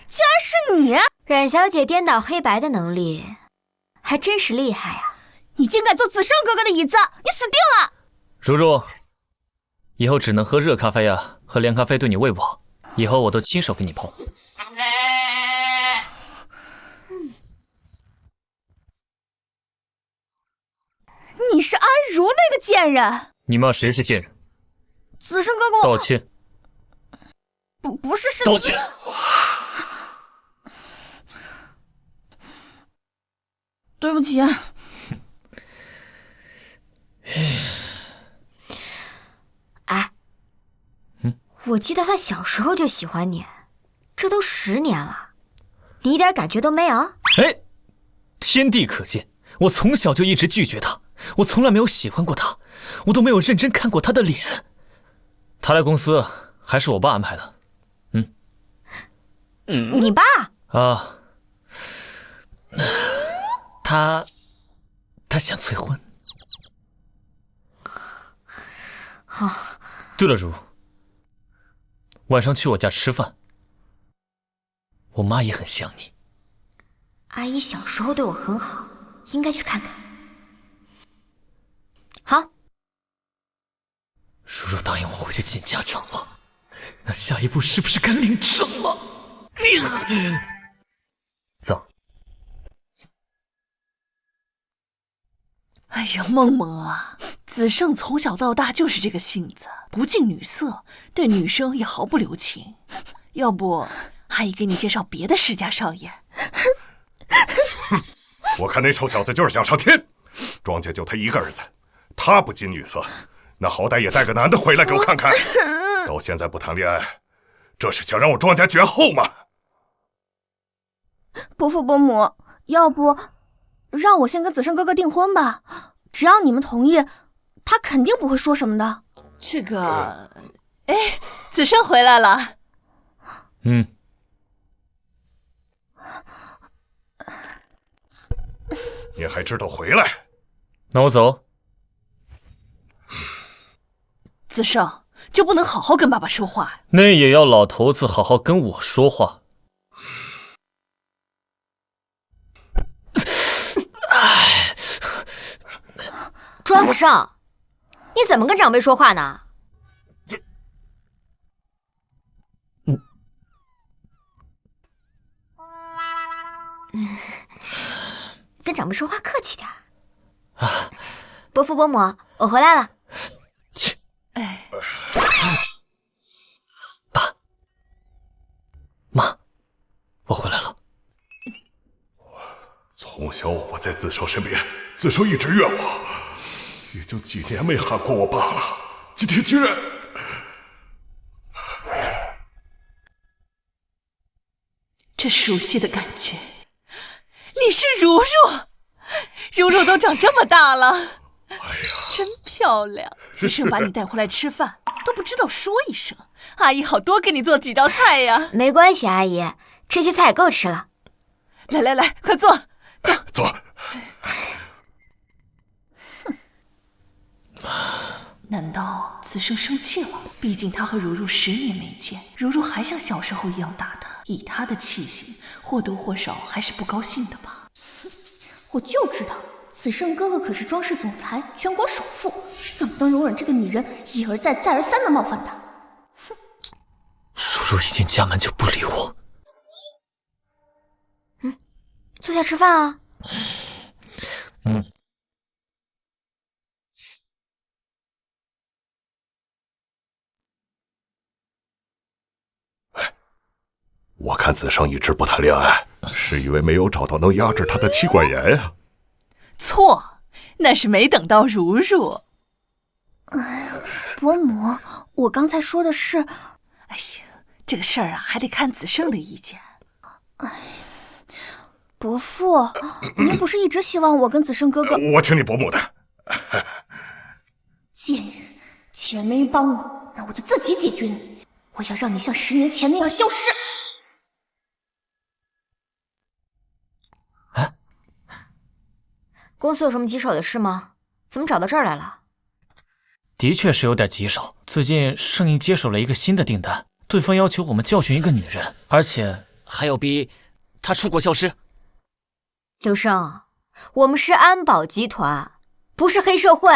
竟然是你！冉小姐颠倒黑白的能力还真是厉害啊！你竟敢坐子胜哥哥的椅子，你死定了！如如，以后只能喝热咖啡啊，喝凉咖啡对你胃不好。以后我都亲手给你泡。你是安如那个贱人！你骂谁是贱人？子胜哥哥，道歉。不是道歉。对不起。哎，我记得他小时候就喜欢你，这都10年了，你一点感觉都没有？哎，天地可见，我从小就一直拒绝他，我从来没有喜欢过他，我都没有认真看过他的脸。他来公司还是我爸安排的。你爸？啊，他想催婚。好。对了，如，晚上去我家吃饭，我妈也很想你。阿姨小时候对我很好，应该去看看。好。如如答应我回去见家长了，那下一步是不是该领证了？走。哎呀，梦梦啊，子胜从小到大就是这个性子，不近女色，对女生也毫不留情。要不，阿姨给你介绍别的世家少爷。我看那臭小子就是想上天。庄家就他一个儿子，他不近女色，那好歹也带个男的回来给我看看。到现在不谈恋爱，这是想让我庄家绝后吗？伯父伯母，要不让我先跟子胜哥哥订婚吧？只要你们同意，他肯定不会说什么的。这个，哎，子胜回来了。你还知道回来？那我走。子胜就不能好好跟爸爸说话？那也要老头子好好跟我说话。庄子胜，你怎么跟长辈说话呢？跟长辈说话客气点。伯父伯母，我回来了。切！哎，爸妈，我回来了。从小我在子胜身边，子胜一直怨我，也就几年没喊过我爸了，今天居然……这熟悉的感觉，你是如如，如如都长这么大了，哎呀，真漂亮！子胜把你带回来吃饭，都不知道说一声，阿姨好多给你做几道菜呀。没关系，阿姨，这些菜也够吃了。来来来，快坐，坐坐。难道子胜生气了？毕竟他和如如10年没见，如如还像小时候一样打他，以他的气性，或多或少还是不高兴的吧。我就知道，子胜哥哥可是庄氏总裁，全国首富，怎么能容忍这个女人一而再再而三的冒犯他？如如一进家门就不理我。坐下吃饭啊。我看子胜一直不谈恋爱，是因为没有找到能压制他的妻管严呀。错，那是没等到如如。哎呀，伯母，我刚才说的是……哎呀，这个事儿啊，还得看子胜的意见。哎，伯父，您不是一直希望我跟子胜哥哥……我听你伯母的。贱人，既然没人帮我，那我就自己解决你。我要让你像10年前那样消失。公司有什么棘手的事吗？怎么找到这儿来了？的确是有点棘手。最近盛印接手了一个新的订单，对方要求我们教训一个女人，而且还要逼她出国消失。刘胜，我们是安保集团，不是黑社会。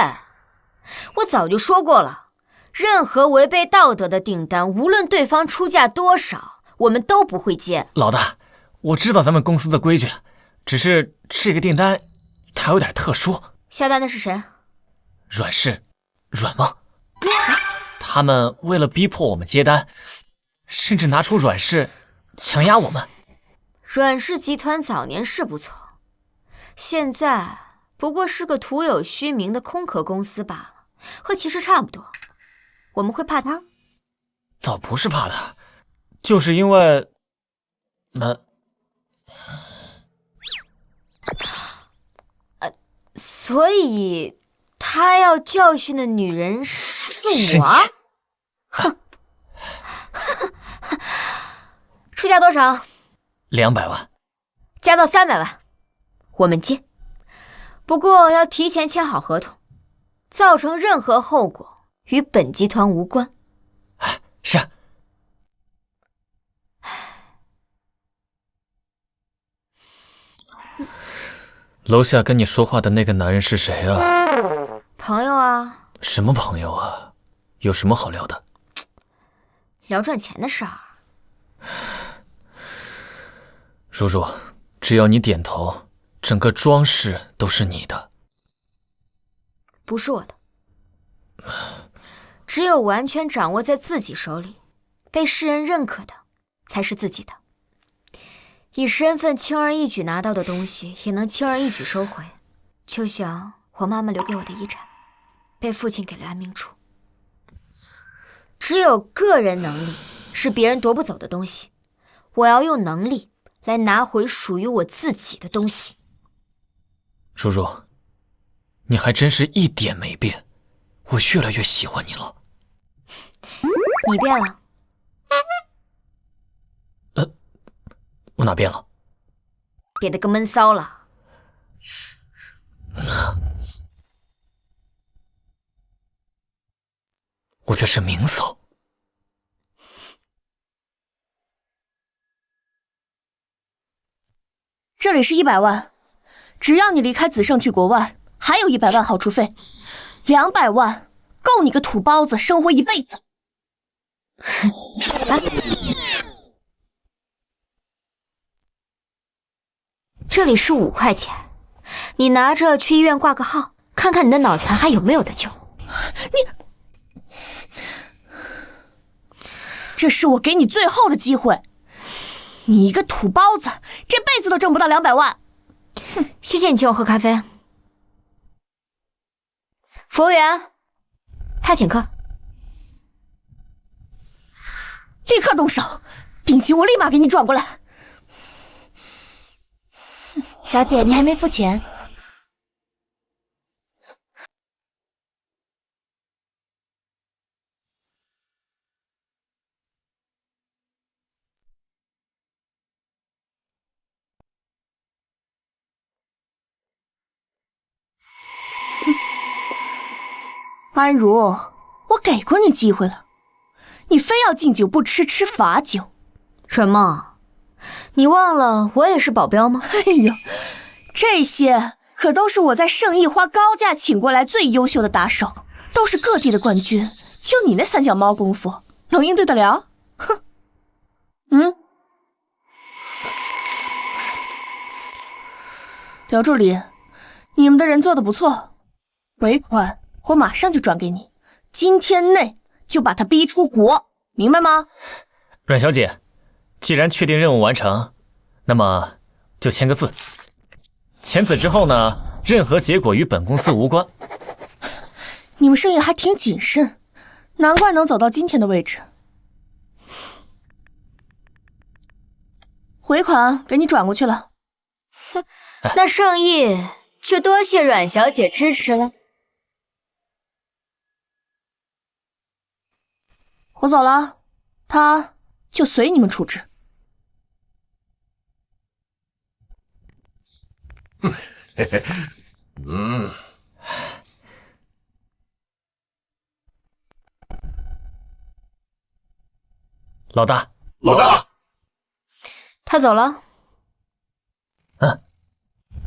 我早就说过了，任何违背道德的订单，无论对方出价多少，我们都不会接。老大，我知道咱们公司的规矩，只是这个订单它有点特殊。下单的是谁？阮氏、阮梦。他们为了逼迫我们接单，甚至拿出阮氏强压我们。阮氏集团早年是不错，现在不过是个徒有虚名的空壳公司罢了，和骑士差不多。我们会怕他？倒不是怕他，就是因为所以他要教训的女人是我？哼！出价多少？200万，加到300万，我们接。不过要提前签好合同，造成任何后果与本集团无关。是。楼下跟你说话的那个男人是谁啊？朋友啊。什么朋友啊？有什么好聊的？聊赚钱的事儿。叔叔，只要你点头，整个庄氏都是你的。不是我的。只有完全掌握在自己手里，被世人认可的，才是自己的。以身份轻而易举拿到的东西，也能轻而易举收回。就像我妈妈留给我的遗产，被父亲给了安明处。只有个人能力是别人夺不走的东西，我要用能力来拿回属于我自己的东西。叔叔，你还真是一点没变，我越来越喜欢你了。你变了。我哪变了？变得更闷骚了。我这是明骚。这里是100万，只要你离开子盛去国外，还有100万好处费，200万够你个土包子生活一辈子。来，这里是5块钱，你拿着去医院挂个号，看看你的脑残还有没有得救。这是我给你最后的机会，你一个土包子，这辈子都挣不到200万。哼，谢谢你请我喝咖啡。服务员，他请客。立刻动手，定金我立马给你转过来。小姐，你还没付钱。安如，我给过你机会了，你非要敬酒不吃，吃罚酒。阮梦，你忘了我也是保镖吗？哎呦，这些可都是我在圣意花高价请过来最优秀的打手，都是各地的冠军，就你那三脚猫功夫，能应对得了？哼！刘助理，你们的人做得不错，尾款我马上就转给你，今天内就把他逼出国，明白吗？阮小姐，既然确定任务完成，那么就签个字。签字之后呢，任何结果与本公司无关。你们生意还挺谨慎，难怪能走到今天的位置。回款给你转过去了。哼，那盛意就多谢阮小姐支持了。我走了，他就随你们处置。老大，老大，他走了。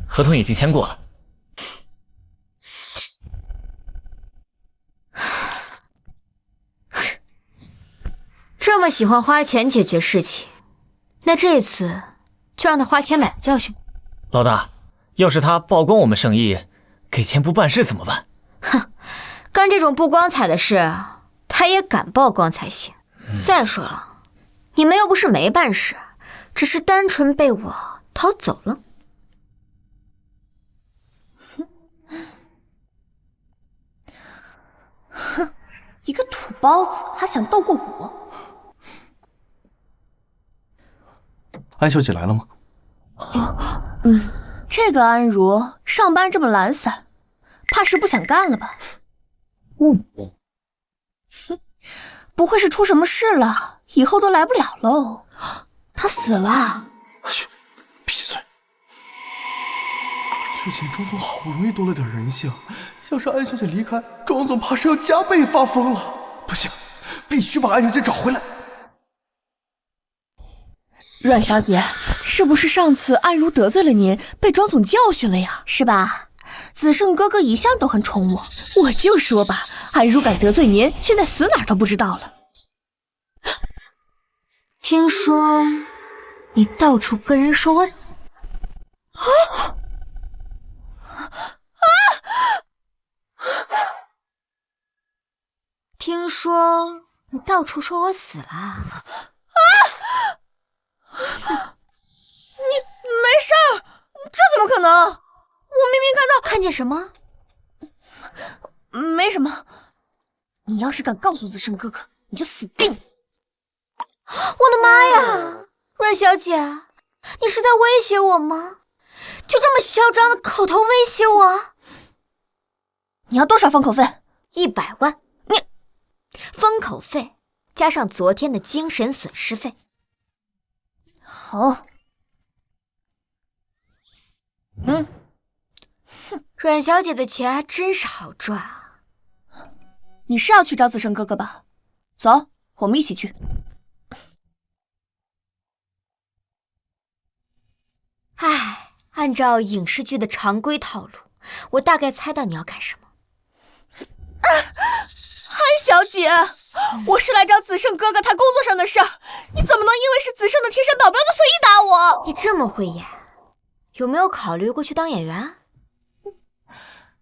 合同已经签过了。这么喜欢花钱解决事情，那这次就让他花钱买个教训。老大，要是他曝光我们生意，给钱不办事怎么办？哼，干这种不光彩的事，他也敢曝光才行。再说了，你们又不是没办事，只是单纯被我逃走了。哼，一个土包子还想斗过我？安小姐来了吗？这个安如上班这么懒散，怕是不想干了吧？不会是出什么事了，以后都来不了喽？他死了？嘘，闭嘴！最近庄总好不容易多了点人性，要是安小姐离开，庄总怕是要加倍发疯了。不行，必须把安小姐找回来。阮小姐，是不是上次安如得罪了您，被庄总教训了呀？是吧？子胜哥哥一向都很宠我，我就说吧，安如敢得罪您，现在死哪儿都不知道了。听说你到处跟人说我死。听说你到处说我死了。你没事儿？这怎么可能？我明明看见什么？没什么。你要是敢告诉子胜哥哥，你就死定！我的妈呀，阮小姐，你是在威胁我吗？就这么嚣张的口头威胁我？你要多少封口费？100万。你封口费加上昨天的精神损失费。好。阮小姐的钱还真是好赚啊！你是要去找子胜哥哥吧？走，我们一起去。唉，按照影视剧的常规套路，我大概猜到你要干什么。安小姐，我是来找子胜哥哥谈工作上的事儿，你怎么能因为是子胜的贴身保镖就随意打我？你这么会演，有没有考虑过去当演员？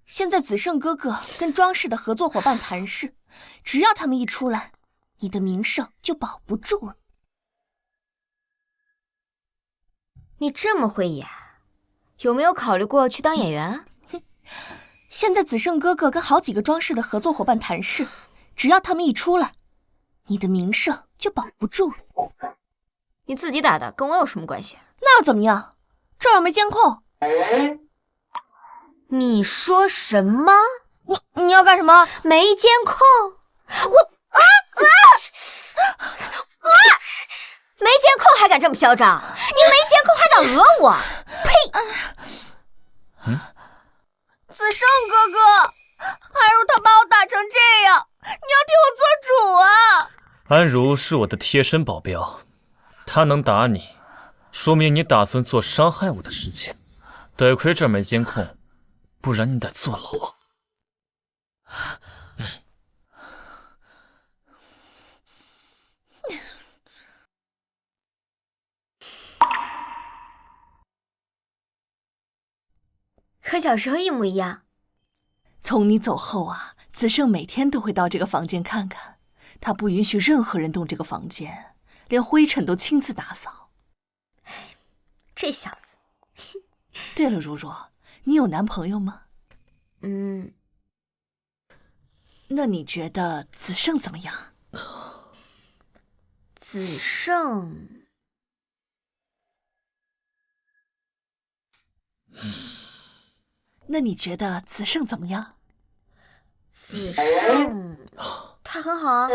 现在子胜哥哥跟庄氏的合作伙伴谈事，只要他们一出来，你的名声就保不住了。你这么会演，有没有考虑过去当演员？现在子胜哥哥跟好几个庄氏的合作伙伴谈事，只要他们一出来，你的名声就保不住了。你自己打的，跟我有什么关系？那又怎么样？这儿又没监控。你说什么？你要干什么？没监控？没监控还敢这么嚣张？你没监控还敢讹我？呸！子胜哥哥，安如他把我打成这样，你要替我做主啊！安如是我的贴身保镖，他能打你，说明你打算做伤害我的事情。得亏这儿没监控，不然你得坐牢。和小时候一模一样。从你走后啊，子胜每天都会到这个房间看看，他不允许任何人动这个房间，连灰尘都亲自打扫。这小子。对了，如如，你有男朋友吗？那你觉得子胜怎么样？子胜，那你觉得子胜怎么样？子胜，他很好啊，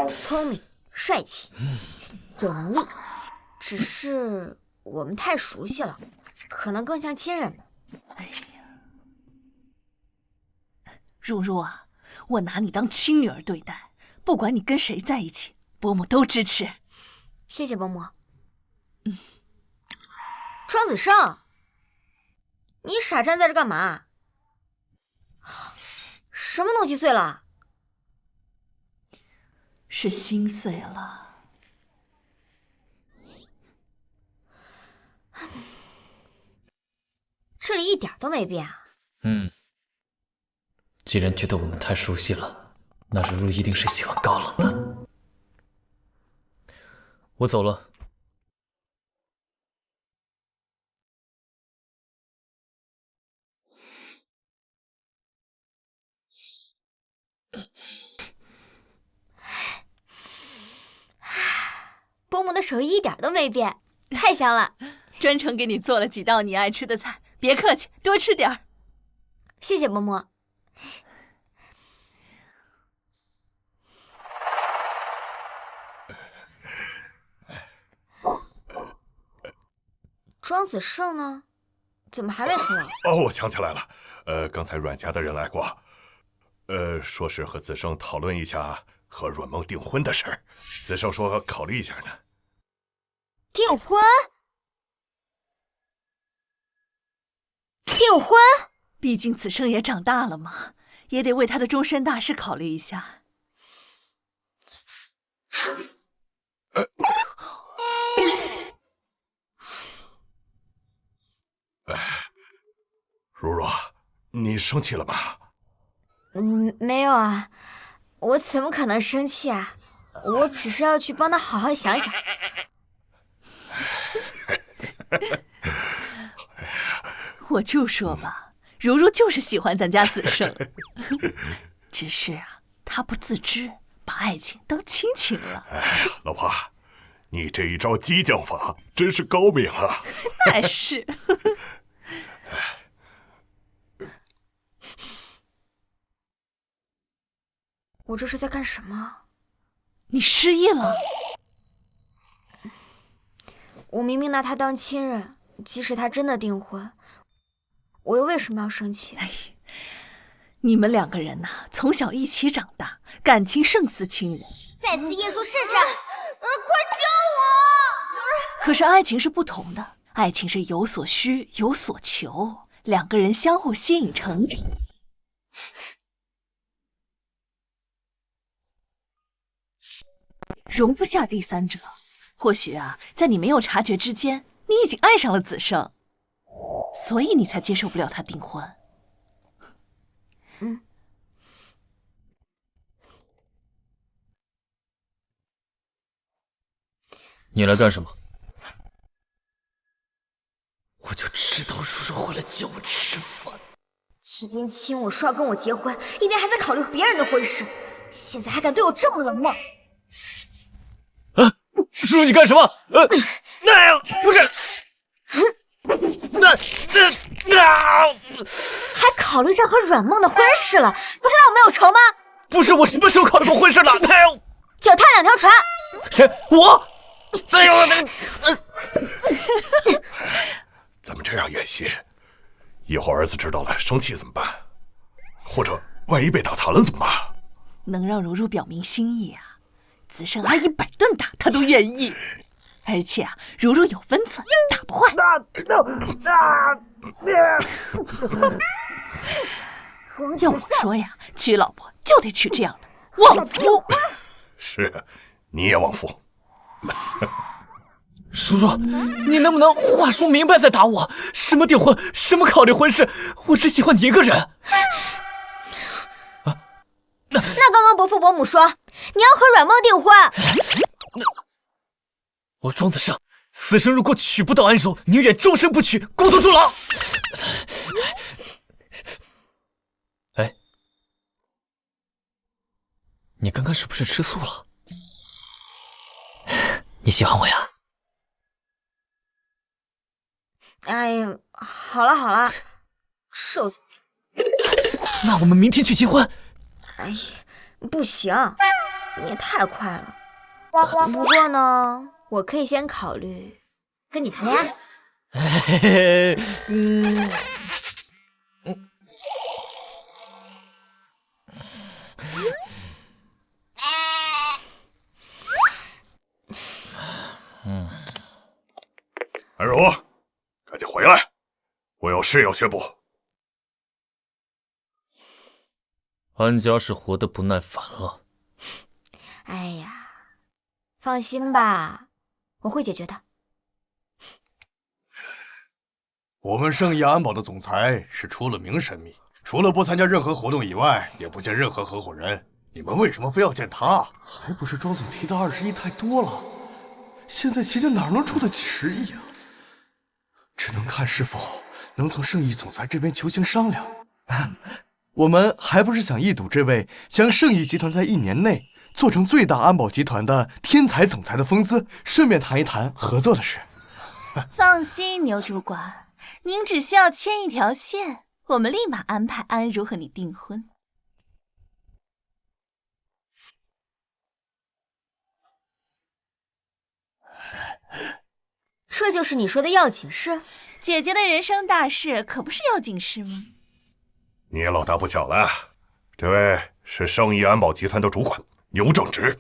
聪明、帅气，有能力。只是我们太熟悉了，可能更像亲人吧。哎呀，如如啊，我拿你当亲女儿对待，不管你跟谁在一起，伯母都支持。谢谢伯母。庄子胜，你傻站在这干嘛？什么东西碎了？是心碎了。这里一点都没变啊。既然觉得我们太熟悉了，那如如一定是喜欢高冷的。我走了。伯母的手艺一点都没变，太香了。专程给你做了几道你爱吃的菜，别客气，多吃点儿。谢谢伯母。庄子胜呢？怎么还没出来？哦，我想起来了，刚才阮家的人来过，说是和子胜讨论一下和阮梦订婚的事儿。子胜说考虑一下呢。订婚？订婚？毕竟子胜也长大了嘛，也得为他的终身大事考虑一下。如如，你生气了吗？没有啊，我怎么可能生气啊？我只是要去帮他好好想想。我就说吧，如如就是喜欢咱家子胜，只是啊，他不自知，把爱情当亲情了。哎呀，老婆，你这一招激将法真是高明啊！那是。我这是在干什么？你失忆了？我明明拿他当亲人，即使他真的订婚，我又为什么要生气？哎，你们两个人呐，从小一起长大，感情胜似亲人。再次验数试试。快救我！可是爱情是不同的，爱情是有所需，有所求，两个人相互吸引成长。容不下第三者。或许啊，在你没有察觉之间，你已经爱上了子胜，所以你才接受不了他订婚。你来干什么？我就知道叔叔会来叫我吃饭。一边亲我说要跟我结婚，一边还在考虑别人的婚事，现在还敢对我这么冷漠。叔叔，你干什么？不是，还考虑上和阮梦的婚事了，不看我没有仇吗？不是，我什么时候考虑过婚事了？脚踏两条船。谁？我？咱们这样演戏，以后儿子知道了生气怎么办？或者万一被打残了怎么办？能让如如表明心意啊，子胜阿姨100顿打他都愿意。而且啊，如如有分寸，打不坏。要我说呀，娶老婆就得娶这样的旺夫。是，你也旺夫。叔叔，你能不能话说明白再打我？什么订婚，什么考虑婚事，我只喜欢你一个人。那刚刚伯父伯母说你要和阮梦订婚，我庄子胜，此生如果娶不到安柔，宁愿终身不娶，孤独终老。哎，你刚刚是不是吃素了？你喜欢我呀？哎呀，好了好了，瘦子。那我们明天去结婚。哎呀，不行，你也太快了。不过呢，我可以先考虑跟你谈恋爱。安柔，赶紧回来，我有事要宣布。安家是活得不耐烦了。哎呀，放心吧，我会解决的。我们圣义安保的总裁是出了名神秘，除了不参加任何活动以外，也不见任何合伙人。你们为什么非要见他？还不是庄总提的20亿太多了，现在齐家哪能出得起10亿啊？只能看是否能从圣义总裁这边求情商量。我们还不是想一睹这位将圣义集团在1年内做成最大安保集团的天才总裁的风姿，顺便谈一谈合作的事。放心，牛主管，您只需要牵一条线，我们立马安排安如和你订婚。这就是你说的要紧事？姐姐的人生大事可不是要紧事吗？你也老大不小了，这位是圣义安保集团的主管牛正直。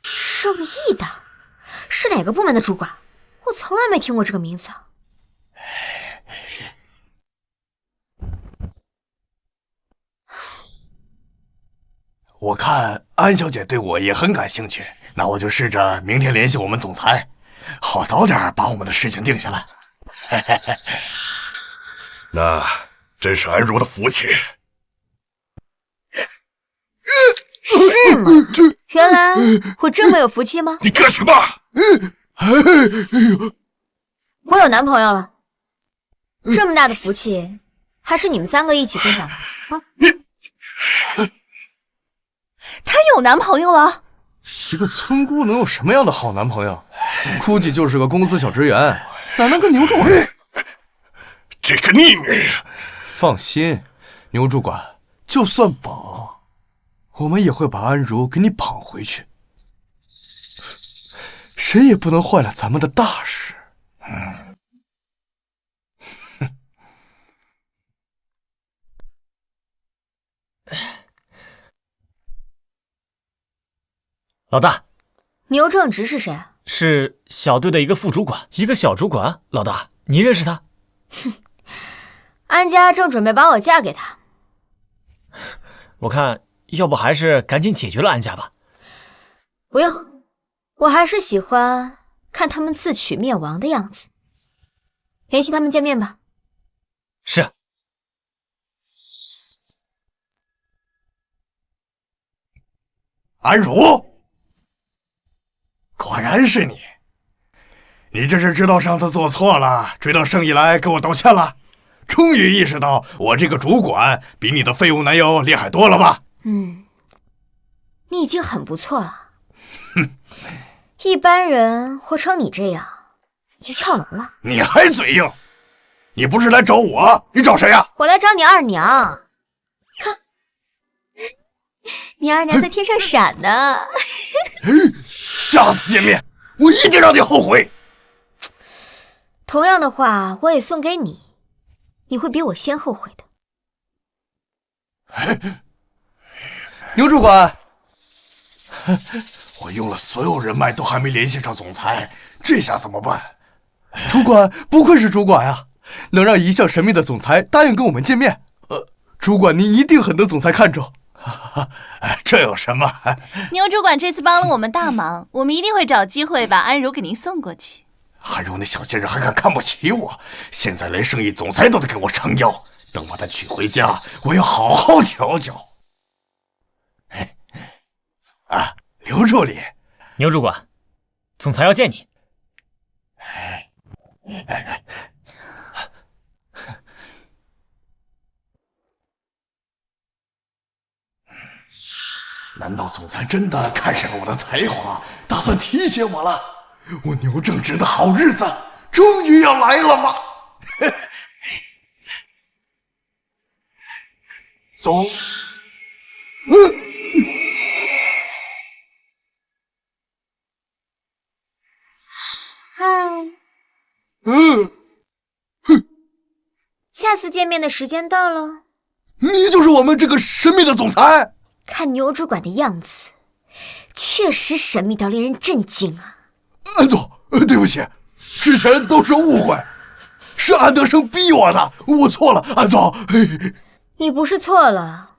圣义的是哪个部门的主管？我从来没听过这个名字。我看安小姐对我也很感兴趣，那我就试着明天联系我们总裁，好早点把我们的事情定下来。那真是安如的福气。是吗？原来我这么有福气吗？你干什么？我有男朋友了，这么大的福气，还是你们3个一起分享吧。啊！她有男朋友了？一个村姑能有什么样的好男朋友？估计就是个公司小职员，哪能跟牛主管？这个逆女！放心，牛主管，就算绑，我们也会把安如给你绑回去。谁也不能坏了咱们的大事。老大，牛正直是谁？是小队的一个副主管，一个小主管。老大，你认识他？哼，安家正准备把我嫁给他。我看，要不还是赶紧解决了安家吧。不用，我还是喜欢看他们自取灭亡的样子。联系他们见面吧。是。安如，果然是你！你这是知道上次做错了，追到圣义来给我道歉了？终于意识到我这个主管比你的废物男友厉害多了吧？你已经很不错了。一般人活成你这样，就跳楼了。你还嘴硬？你不是来找我，你找谁呀？我来找你二娘。看，你二娘在天上闪呢。下次见面，我一定让你后悔。同样的话，我也送给你，你会比我先后悔的。牛主管，我用了所有人脉都还没联系上总裁，这下怎么办？主管不愧是主管啊，能让一向神秘的总裁答应跟我们见面。主管您一定很得总裁看重。这有什么？牛主管这次帮了我们大忙，我们一定会找机会把安如给您送过去。安如那小贱人还敢看不起我，现在连圣义总裁都得给我撑腰，等把她娶回家，我要好好调教。刘助理，牛主管，总裁要见你。难道总裁真的看上了我的才华，打算提携我了？我牛正直的好日子终于要来了吗？总，下次见面的时间到了。你就是我们这个神秘的总裁？看牛主管的样子，确实神秘到令人震惊啊！安总，对不起，之前都是误会，是安德生逼我的，我错了，安总。你不是错了，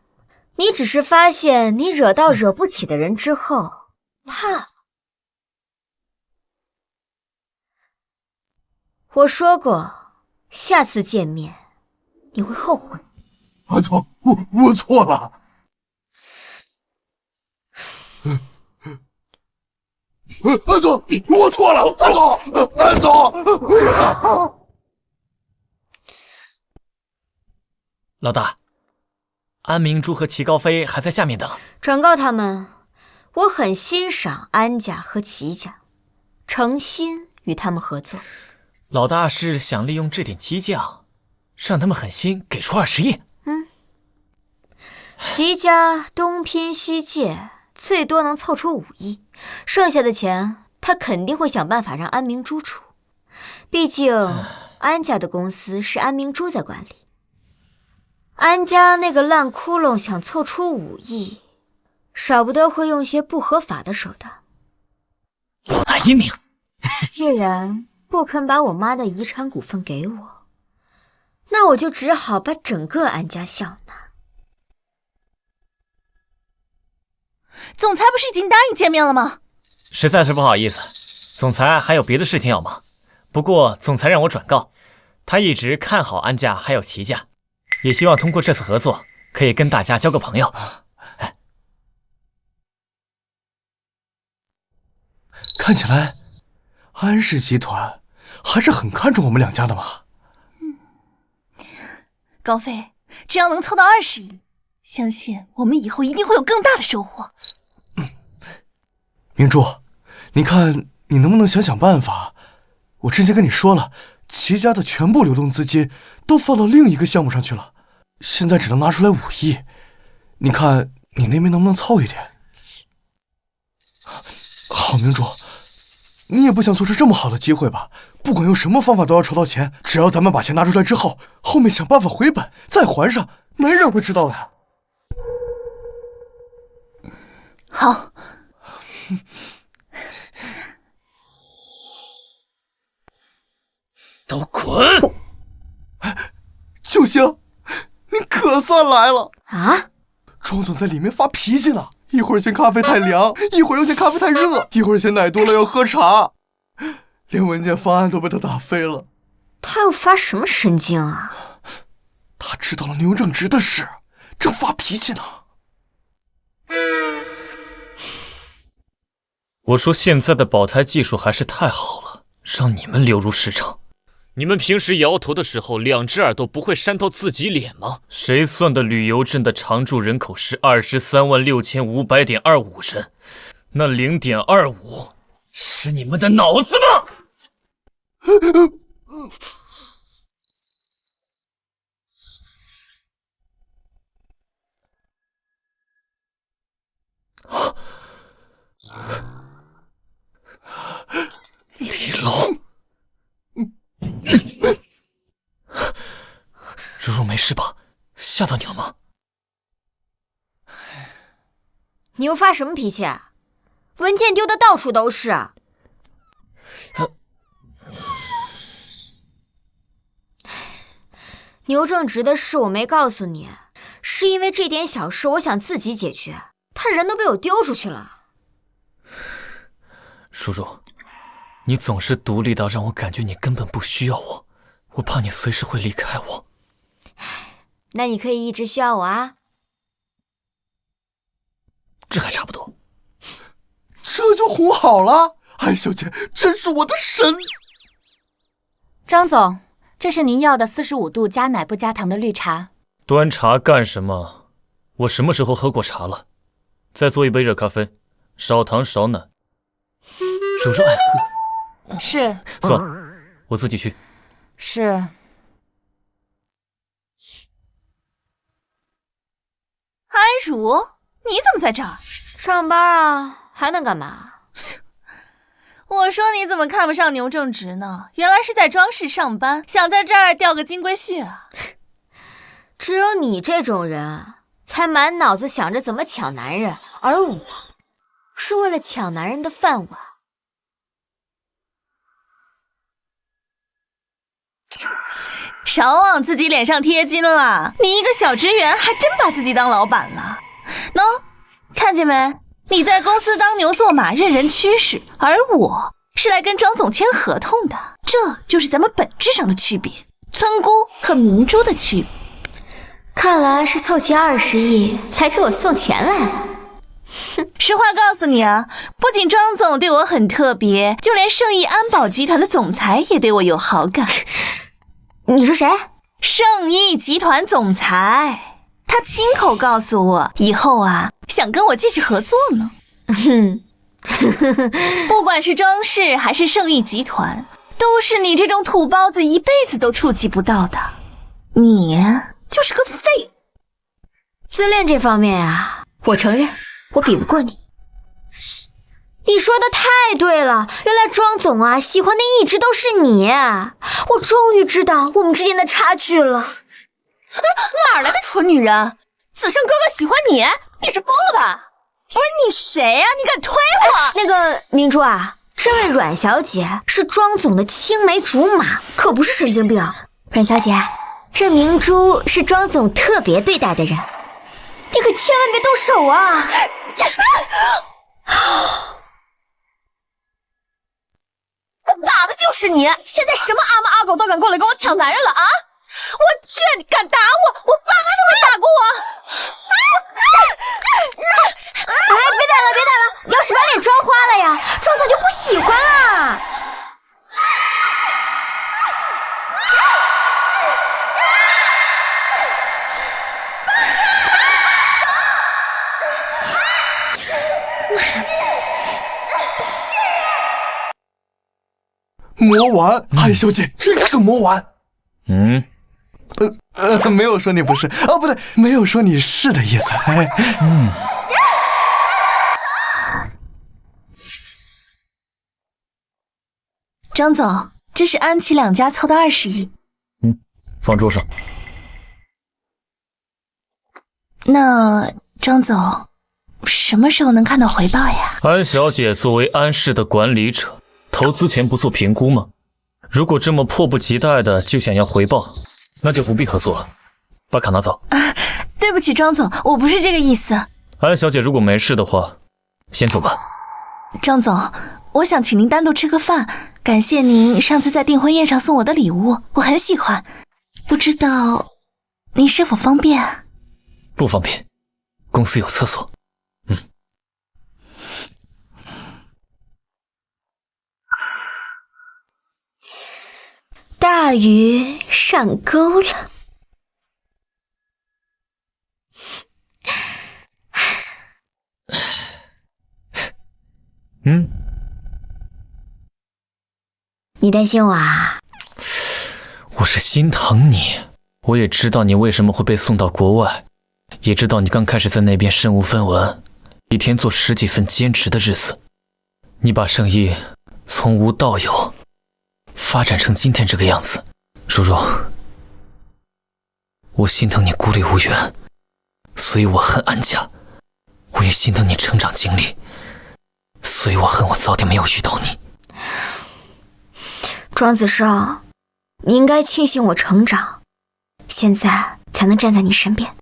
你只是发现你惹到惹不起的人之后，怕了。我说过，下次见面你会后悔。安总，我错了。安总，我错了，安总。老大，安明珠和齐高飞还在下面等。转告他们，我很欣赏安家和齐家，诚心与他们合作。老大是想利用这点激将，让他们狠心给出20亿。齐家东拼西借，最多能凑出5亿，剩下的钱他肯定会想办法让安明珠出。毕竟安家的公司是安明珠在管理，安家那个烂窟窿想凑出5亿，少不得会用些不合法的手段。老大英明，既然不肯把我妈的遗产股份给我，那我就只好把整个安家笑纳。总裁不是已经答应见面了吗？实在是不好意思，总裁还有别的事情要忙。不过总裁让我转告，他一直看好安家还有齐家，也希望通过这次合作可以跟大家交个朋友。看起来安氏集团还是很看重我们两家的嘛。高飞，只要能凑到20亿，相信我们以后一定会有更大的收获。明珠，你看你能不能想想办法？我之前跟你说了，齐家的全部流动资金都放到另一个项目上去了，现在只能拿出来5亿。你看你那边能不能凑一点？好，明珠，你也不想错失这么好的机会吧？不管用什么方法都要筹到钱，只要咱们把钱拿出来之后，后面想办法回本再还上，没人会知道的呀。好。都滚！九星，你可算来了啊！庄总在里面发脾气呢，一会儿嫌咖啡太凉，一会儿又嫌咖啡太热，一会儿嫌奶多了要喝茶，连文件方案都被他打飞了。他又发什么神经啊？他知道了牛正直的事，正发脾气呢。我说现在的保胎技术还是太好了，让你们流入市场。你们平时摇头的时候，2只耳朵不会扇到自己脸吗？谁算的旅游镇的常住人口是236500.25人？那0.25是你们的脑子吗？李龙，如如没事吧？吓到你了吗？你又发什么脾气啊？文件丢的到处都是啊！牛正直的事我没告诉你，是因为这点小事我想自己解决，他人都被我丢出去了。如如，你总是独立到让我感觉你根本不需要我，我怕你随时会离开我。那你可以一直需要我啊。这还差不多。这就哄好了，安小姐真是我的神。张总，这是您要的45度加奶不加糖的绿茶。端茶干什么？我什么时候喝过茶了？再做一杯热咖啡，少糖少奶。如如爱喝。是。算了，我自己去。是。安如，你怎么在这儿？上班啊，还能干嘛？我说你怎么看不上牛正直呢？原来是在庄氏上班，想在这儿钓个金龟婿啊！只有你这种人，才满脑子想着怎么抢男人，而我是为了抢男人的饭碗。少往自己脸上贴金了。你一个小职员，还真把自己当老板了。喏，看见没？你在公司当牛做马，任人驱使，而我是来跟庄总签合同的。这就是咱们本质上的区别，村姑和明珠的区别。看来是凑齐20亿来给我送钱来了。实话告诉你啊，不仅庄总对我很特别，就连圣意安保集团的总裁也对我有好感。你说谁？圣意集团总裁，他亲口告诉我，以后啊，想跟我继续合作呢。不管是庄氏还是圣意集团，都是你这种土包子一辈子都触及不到的。你就是个废物。自恋这方面啊，我承认我比不过你。你说的太对了，原来庄总啊喜欢的一直都是你，我终于知道我们之间的差距了。哪来的蠢女人？子胜哥哥喜欢你？你是疯了吧？不是你谁呀？你敢推我？那个明珠啊，这位阮小姐是庄总的青梅竹马，可不是神经病。阮小姐，这明珠是庄总特别对待的人，你可千万别动手啊！打的就是你！现在什么阿猫阿狗都敢过来跟我抢男人了啊！我去，你敢打我，我爸妈都没打过我！别打了，要是把脸撞花了呀，庄总就不喜欢了。魔丸，韩小姐真是个魔丸。没有说你不是，哦，不对，没有说你是的意思。张总，这是安琪两家凑的20亿。放桌上。那张总，什么时候能看到回报呀？安小姐作为安氏的管理者，投资前不做评估吗？如果这么迫不及待的就想要回报，那就不必合作了。把卡拿走。对不起，庄总，我不是这个意思。安小姐如果没事的话，先走吧。张总，我想请您单独吃个饭，感谢您上次在订婚宴上送我的礼物，我很喜欢。不知道您是否方便？不方便，公司有厕所。大鱼上钩了。你担心我啊？我是心疼你，我也知道你为什么会被送到国外，也知道你刚开始在那边身无分文，一天做10几份兼职的日子，你把生意从无到有，发展成今天这个样子。如如，我心疼你孤立无援，所以我恨安家。我也心疼你成长经历，所以我恨我早点没有遇到你。庄子胜，你应该庆幸我成长，现在才能站在你身边。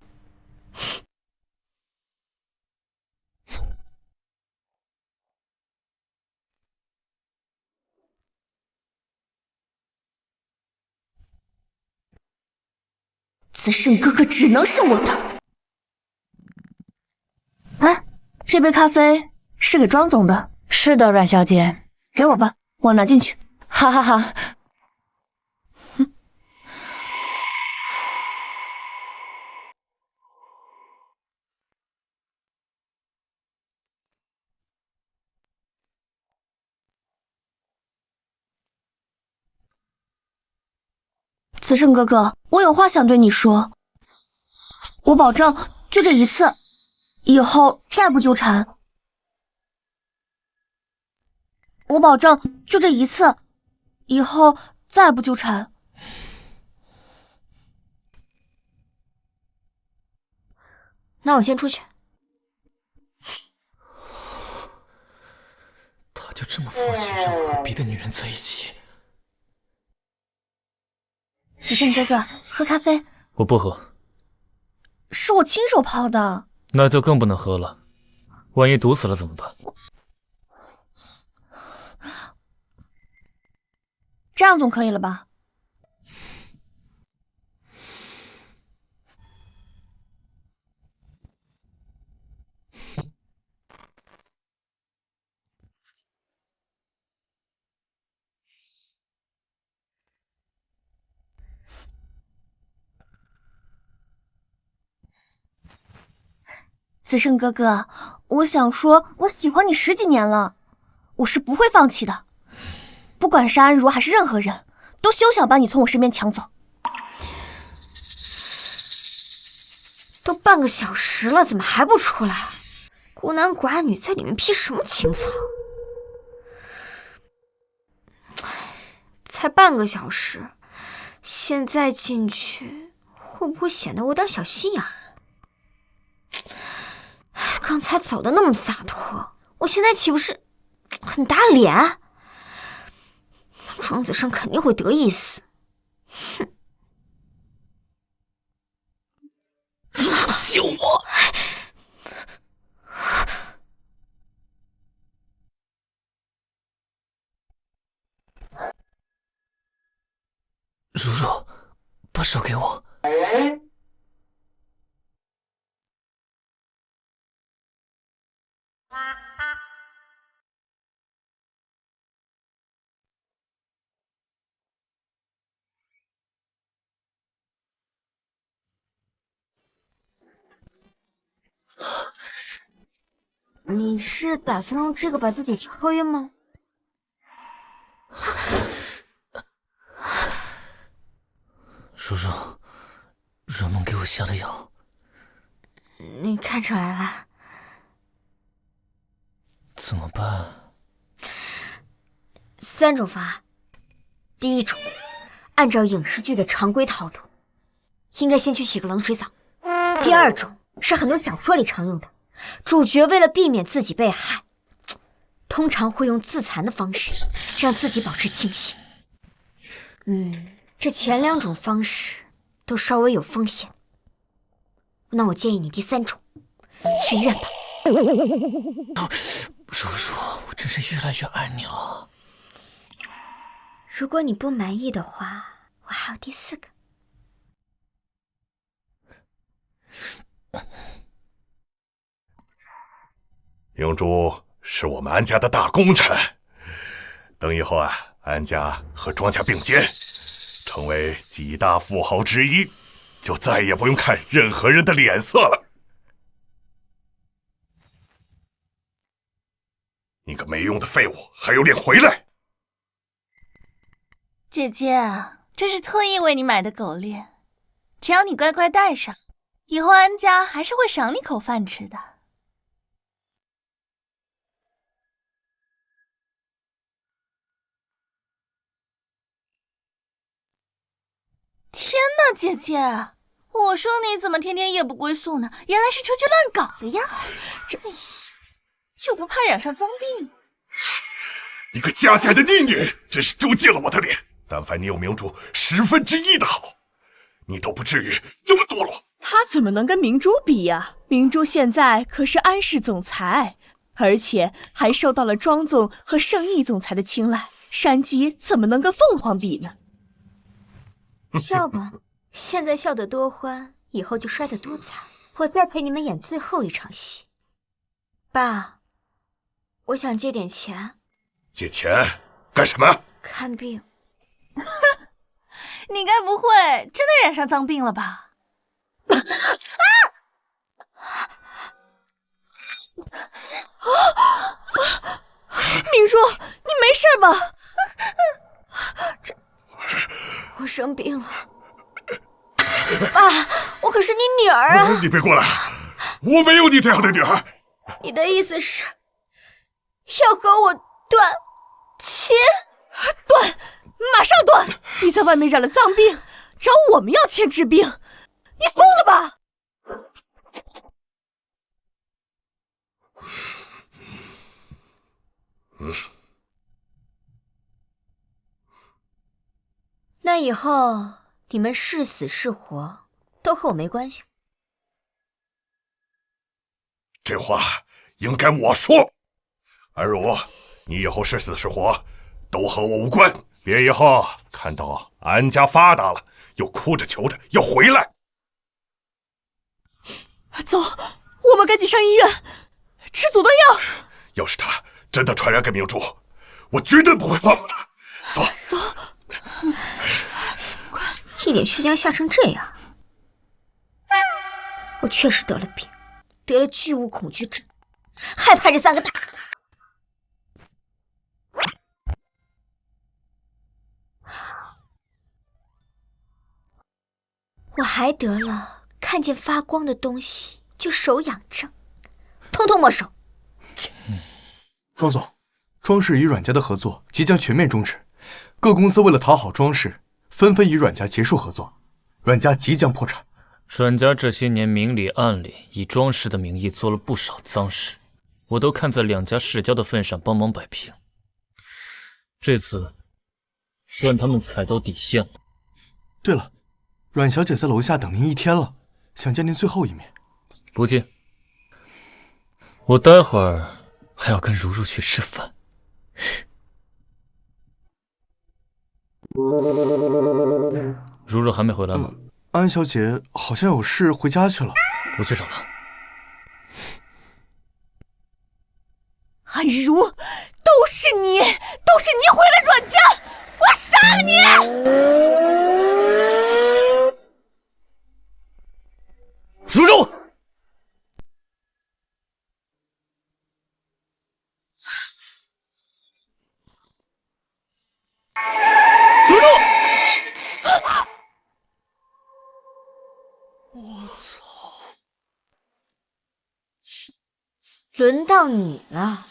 子胜哥哥只能是我的。哎，这杯咖啡是给庄总的。是的，阮小姐，给我吧，我拿进去。哈哈哈。子胜哥哥，我有话想对你说。我保证，就这一次，以后再不纠缠。我保证，就这一次，以后再不纠缠。那我先出去。他就这么放心让我和别的女人在一起？子圣哥哥，喝咖啡。我不喝。是我亲手泡的。那就更不能喝了，万一毒死了怎么办？这样总可以了吧？子胜哥哥，我想说，我喜欢你10几年了，我是不会放弃的。不管是安如还是任何人，都休想把你从我身边抢走。都半个小时了，怎么还不出来？孤男寡女在里面披什么情草？才半个小时，现在进去会不会显得我有点小心眼？刚才走的那么洒脱，我现在岂不是很打脸？庄子胜肯定会得意死。哼！救我！如如，把手给我。你是打算用这个把自己敲晕吗？如如，惹梦给我下的药。你看出来了？怎么办？3种方案。第一种，按照影视剧的常规套路，应该先去洗个冷水澡。第二种是很多小说里常用的，主角为了避免自己被害，通常会用自残的方式让自己保持清醒。这前2种方式都稍微有风险，那我建议你第3种，去医院吧。如如，我真是越来越爱你了。如果你不满意的话，我还有第4个。明珠是我们安家的大功臣，等以后安家和庄家并肩，成为几大富豪之一，就再也不用看任何人的脸色了。你个没用的废物，还有脸回来？姐姐，这是特意为你买的狗链，只要你乖乖戴上，以后安家还是会赏你口饭吃的。天哪，姐姐，我说你怎么天天夜不归宿呢？原来是出去乱搞了呀！这就不怕染上脏病？你个下贱的逆女，真是丢尽了我的脸！但凡你有明珠1/10的好，你都不至于这么堕落。他怎么能跟明珠比呀？明珠现在可是安氏总裁，而且还受到了庄总和圣义总裁的青睐，山鸡怎么能跟凤凰比呢？笑吧，现在笑得多欢，以后就摔得多惨。我再陪你们演最后一场戏。爸，我想借点钱。借钱干什么？看病。你该不会真的染上脏病了吧？明珠，你没事吧？我生病了。爸，我可是你女儿啊！你别过来，我没有你这样的女儿。你的意思是要和我断亲？断，马上断！你在外面染了脏病，找我们要钱治病，你疯了吧？那以后你们是死是活都和我没关系。这话应该我说。安如，你以后是死是活都和我无关，别以后看到安家发达了又哭着求着要回来。走，我们赶紧上医院吃阻断药。要是他真的传染给明珠，我绝对不会放过他。走走，一脸虚惊吓成这样，我确实得了病，得了巨物恐惧症，害怕这3个大。我还得了看见发光的东西就手痒症，通通没收。庄总，庄氏与阮家的合作即将全面终止，各公司为了讨好庄氏，纷纷与阮家结束合作，阮家即将破产。阮家这些年明里暗里以庄氏的名义做了不少脏事，我都看在两家世交的份上帮忙摆平。这次算他们踩到底线了。对了，阮小姐在楼下等您1天了，想见您最后一面。不见，我待会儿还要跟如如去吃饭。如如还没回来吗？安小姐好像有事回家去了，我去找她。安如，都是你毁了阮家，我要杀了你！如如，如如，我操！轮到你了。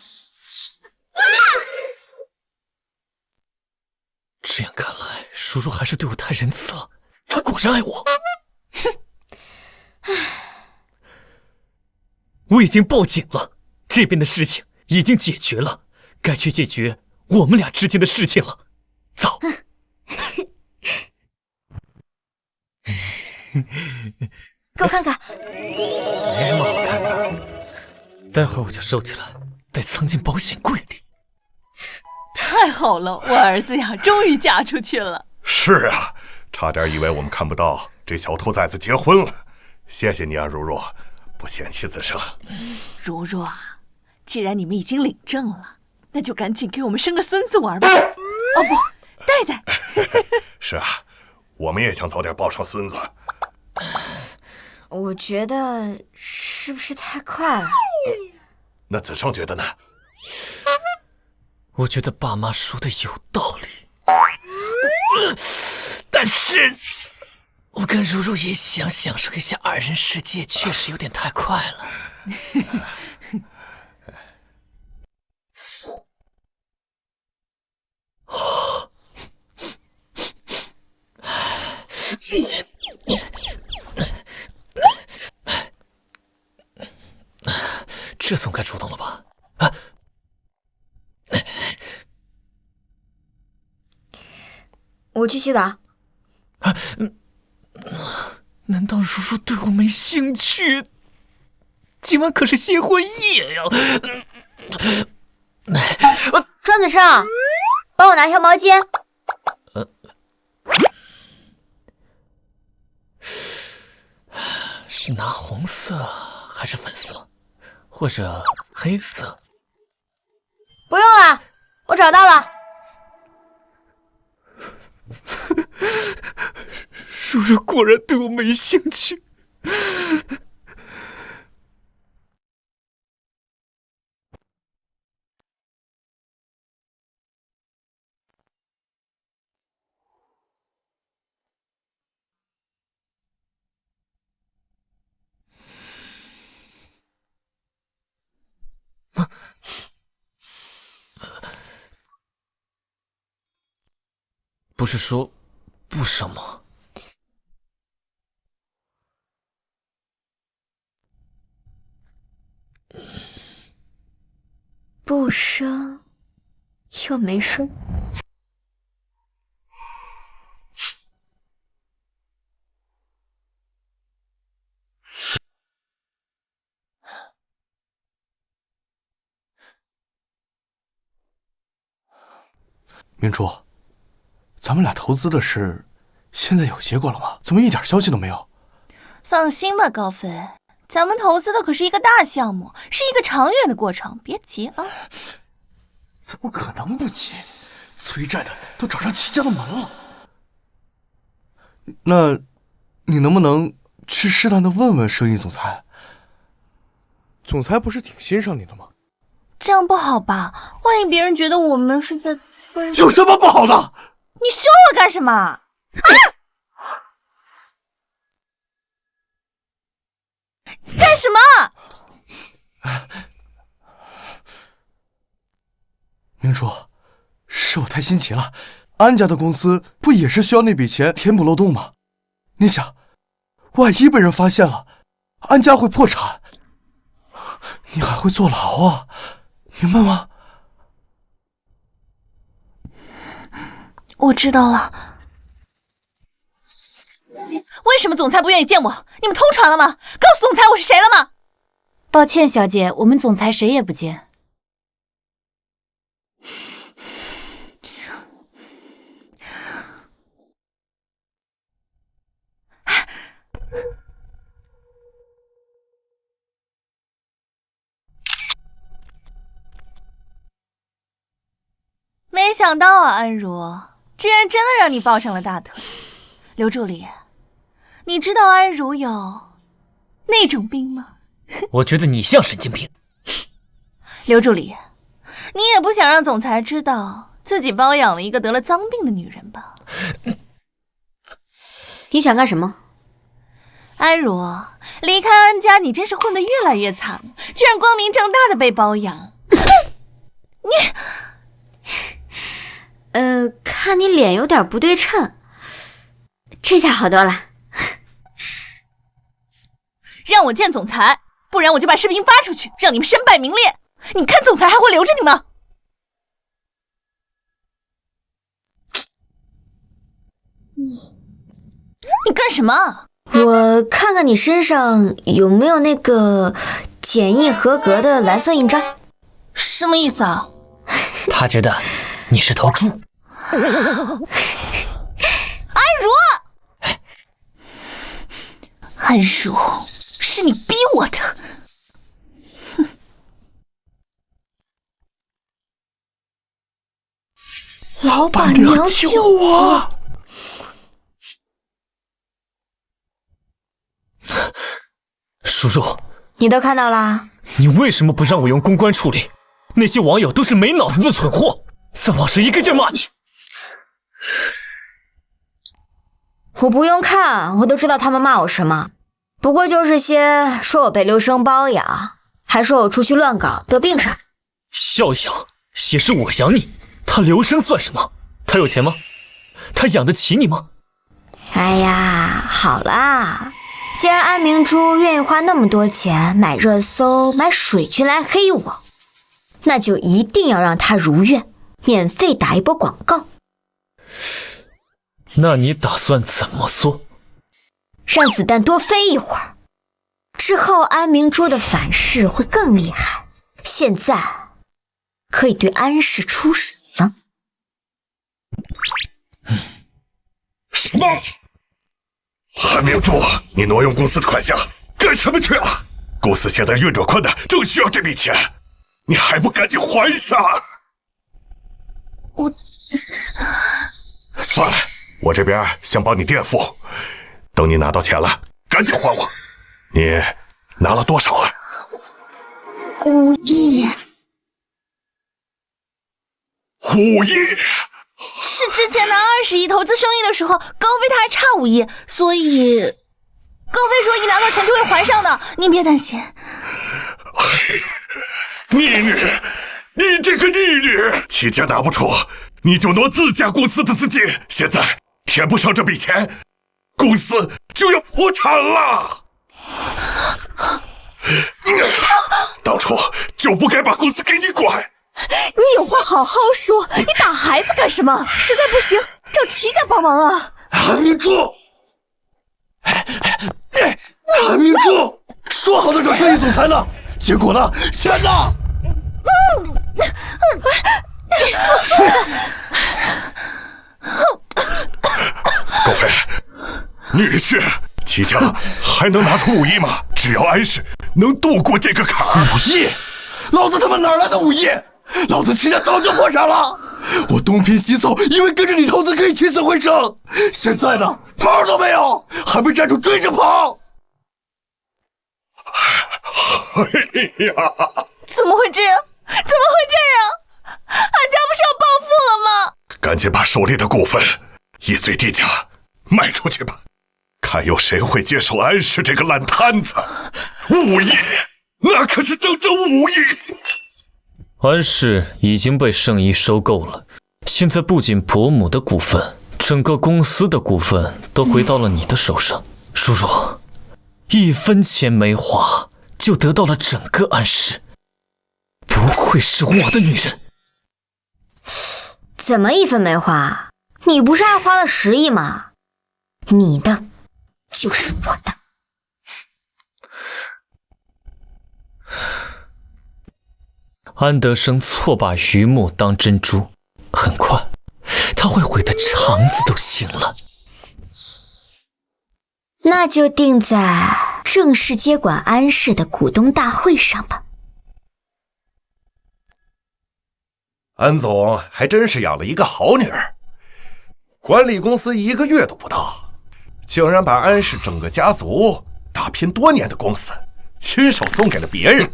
这样看来，叔叔还是对我太仁慈了。他果然爱我。我已经报警了，这边的事情已经解决了，该去解决我们俩之间的事情了。走。给我看看。没什么好看的，待会儿我就收起来，得藏进保险柜里。太好了，我儿子呀，终于嫁出去了。是啊，差点以为我们看不到这小兔崽子结婚了。谢谢你啊，如如，不嫌弃子生。如如啊，既然你们已经领证了，那就赶紧给我们生个孙子玩吧。哦不，戴戴。是啊，我们也想早点抱上孙子。我觉得是不是太快了？那子生觉得呢？我觉得爸妈说的有道理，但是我跟如如也想享受一下二人世界，确实有点太快了。这总该主动了吧？啊！我去洗澡。难道如如对我没兴趣？今晚可是新婚夜呀！庄子胜，帮我拿条毛巾。是拿红色还是粉色，或者黑色？不用了，我找到了。如如果然对我没兴趣。不是说不生吗？不生又没生。明珠，咱们俩投资的事，现在有结果了吗？怎么一点消息都没有？放心吧，高飞，咱们投资的可是一个大项目，是一个长远的过程，别急啊。怎么可能不急？催债的都找上齐家的门了。那，你能不能去适当的问问生意总裁？总裁不是挺欣赏你的吗？这样不好吧？万一别人觉得我们是在……有什么不好的？你凶我干什么？啊！干什么？明珠，是我太心急了。安家的公司不也是需要那笔钱填补漏洞吗？你想，万一被人发现了，安家会破产，你还会坐牢啊，明白吗？我知道了。为什么总裁不愿意见我？你们通传了吗？告诉总裁我是谁了吗？抱歉，小姐，我们总裁谁也不见。没想到啊，安如居然真的让你抱上了大腿。刘助理，你知道安如有那种病吗？我觉得你像神经病。刘助理，你也不想让总裁知道自己包养了一个得了脏病的女人吧？你想干什么？安如，离开安家，你真是混得越来越惨了，居然光明正大的被包养。你，看你脸有点不对称，这下好多了。让我见总裁，不然我就把视频发出去，让你们身败名裂。你看总裁还会留着你吗？你干什么？我看看你身上有没有那个检疫合格的蓝色印章。什么意思啊？他觉得你是头猪。安如，安如，是你逼我的。老板娘救我！叔叔，你都看到啦？你为什么不让我用公关处理？那些网友都是没脑子的蠢货，在网上一个劲骂你。我不用看，我都知道他们骂我什么。不过就是些说我被刘生包养，还说我出去乱搞得病啥。笑想，也是我养你，他刘生算什么？他有钱吗？他养得起你吗？哎呀，好啦，既然安明珠愿意花那么多钱买热搜、买水军来黑我，那就一定要让他如愿，免费打一波广告。那你打算怎么做？让子弹多飞一会儿，之后安明珠的反噬会更厉害。现在可以对安氏出手了。什么？安明珠，你挪用公司的款项干什么去了？公司现在运转困难，正需要这笔钱，你还不赶紧还上？我算了，我这边想帮你垫付，等你拿到钱了，赶紧还我。你拿了多少啊？5亿。5亿？是之前拿20亿投资生意的时候，高飞他还差5亿，所以高飞说一拿到钱就会还上的，您别担心。逆女，你这个逆女，齐家拿不出，你就挪自家公司的资金，现在填不上这笔钱，公司就要破产了。当初就不该把公司给你管。你有话好好说，你打孩子干什么？实在不行找齐家帮忙啊！安明珠，安明珠，说好的找生意总裁呢？结果呢？钱呢？高飞，女婿，齐家还能拿出武艺吗？只要安氏能度过这个坎儿。武艺？老子他妈哪来的武艺？老子齐家早就破产了。我东拼西凑，因为跟着你投资可以起死回生。现在呢，毛都没有，还被债主追着跑。哎呀！怎么会这样？怎么会这样？俺家不是要暴富了吗？赶紧把手里的股份以最低价卖出去吧，看有谁会接受安氏这个烂摊子。5亿，那可是整整5亿。安氏已经被圣医收购了，现在不仅伯母的股份，整个公司的股份都回到了你的手上。叔叔，1分钱没花就得到了整个安氏，不愧是我的女人。怎么1分没花？你不是还花了10亿吗？你的就是我的。安德生错把榆木当珍珠，很快他会悔得肠子都青了。那就定在正式接管安氏的股东大会上吧。安总还真是养了一个好女儿，管理公司1个月都不到，竟然把安氏整个家族打拼多年的公司亲手送给了别人。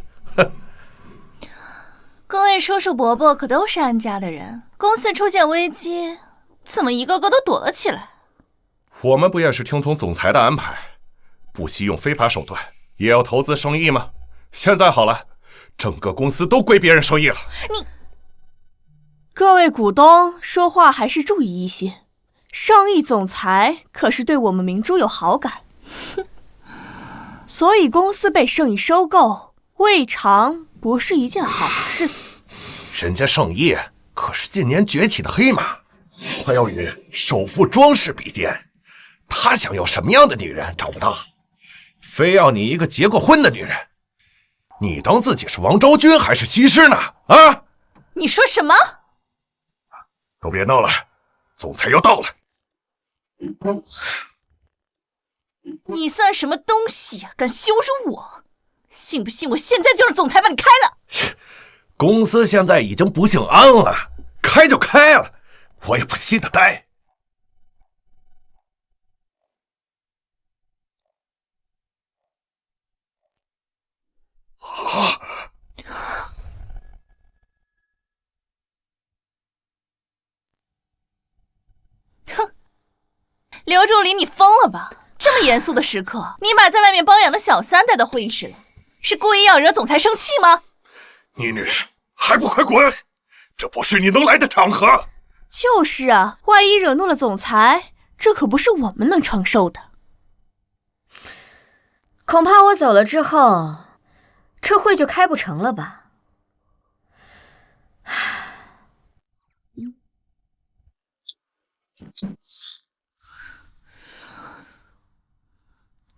各位叔叔伯伯可都是安家的人，公司出现危机，怎么一个个都躲了起来？我们不也是听从总裁的安排，不惜用非法手段也要投资生意吗？现在好了，整个公司都归别人受益了。各位股东说话还是注意一些，上亿总裁可是对我们明珠有好感，所以公司被圣意收购，未尝不是一件好事。人家圣意可是近年崛起的黑马，还要与首富庄氏比肩，他想要什么样的女人找不到，非要你一个结过婚的女人，你当自己是王昭君还是西施呢？啊！你说什么？都别闹了，总裁要到了。你算什么东西呀？敢羞辱我？信不信我现在就让总裁把你开了？公司现在已经不姓安了，开就开了，我也不信他呆。哼，刘助理，你疯了吧？这么严肃的时刻，你把在外面包养的小三带到会议室来，是故意要惹总裁生气吗？你女还不快滚！这不是你能来的场合。就是啊，万一惹怒了总裁，这可不是我们能承受的。恐怕我走了之后，这会就开不成了吧？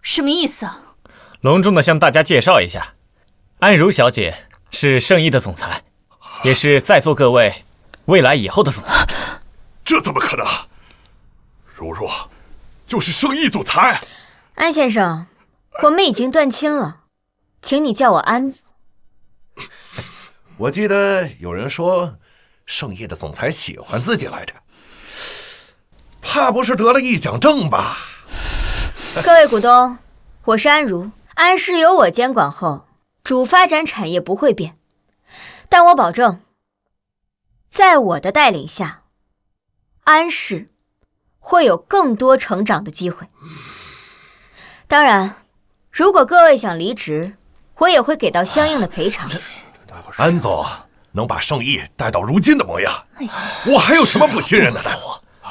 什么意思啊？隆重的向大家介绍一下，安如小姐是圣意的总裁，也是在座各位未来以后的总裁。这怎么可能？如如就是圣意总裁。安先生，我们已经断亲了，请你叫我安总。我记得有人说圣意的总裁喜欢自己来着，怕不是得了1奖证吧？各位股东，我是安如，安氏由我监管后，主发展产业不会变，但我保证，在我的带领下，安氏会有更多成长的机会。当然，如果各位想离职，我也会给到相应的赔偿。安总能把圣意带到如今的模样，我还有什么不信任的呢？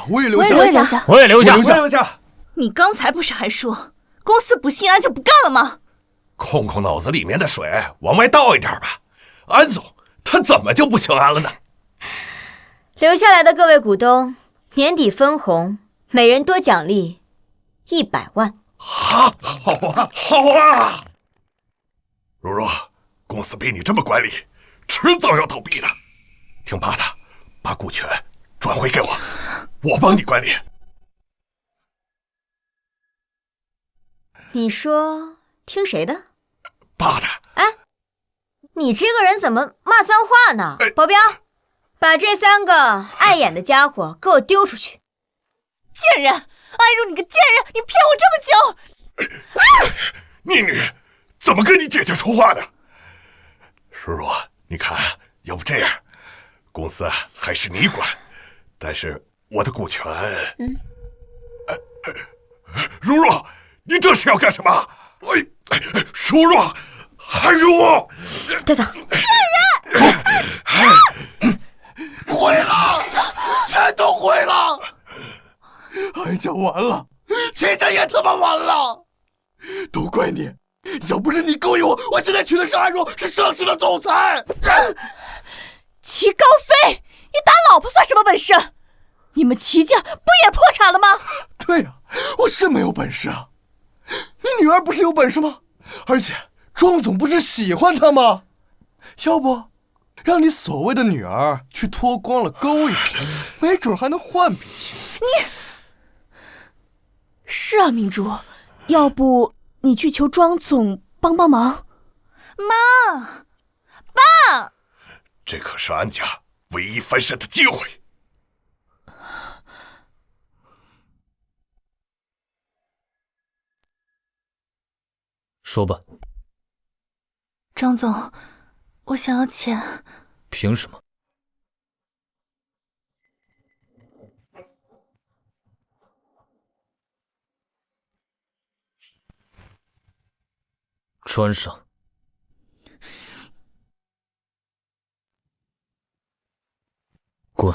我也留下，我也留下，我也留下，我留下。你刚才不是还说公司不姓安就不干了吗？控控脑子里面的水，往外倒一点吧。安总他怎么就不姓安了呢？留下来的各位股东，年底分红，每人多奖励100万。好啊，好啊！如如，公司被你这么管理，迟早要倒闭的。听爸的，把股权转回给我，我帮你管理。你说听谁的？爸的。哎，你这个人怎么骂脏话呢？保镖，把这3个碍眼的家伙给我丢出去！贱人，安如你个贱人，你骗我这么久！妮妮，怎么跟你姐姐说话的？如如，你看，要不这样，公司还是你管，但是我的股权……如如，你这是要干什么？如如，安如，带走！贱人！毁了，全都毁了！安家完了，齐家也他妈完了！都怪你！要不是你勾引我，我现在娶的是安如，是盛世的总裁。齐高飞，你打老婆算什么本事？你们齐家不也破产了吗？对呀，我是没有本事啊。你女儿不是有本事吗？而且庄总不是喜欢她吗？要不让你所谓的女儿去脱光了勾引，没准还能换笔钱。你是啊，明珠，要不你去求庄总帮帮忙？妈，爸，这可是安家唯一翻身的机会。说吧。张总，我想要钱。凭什么？穿上。滚！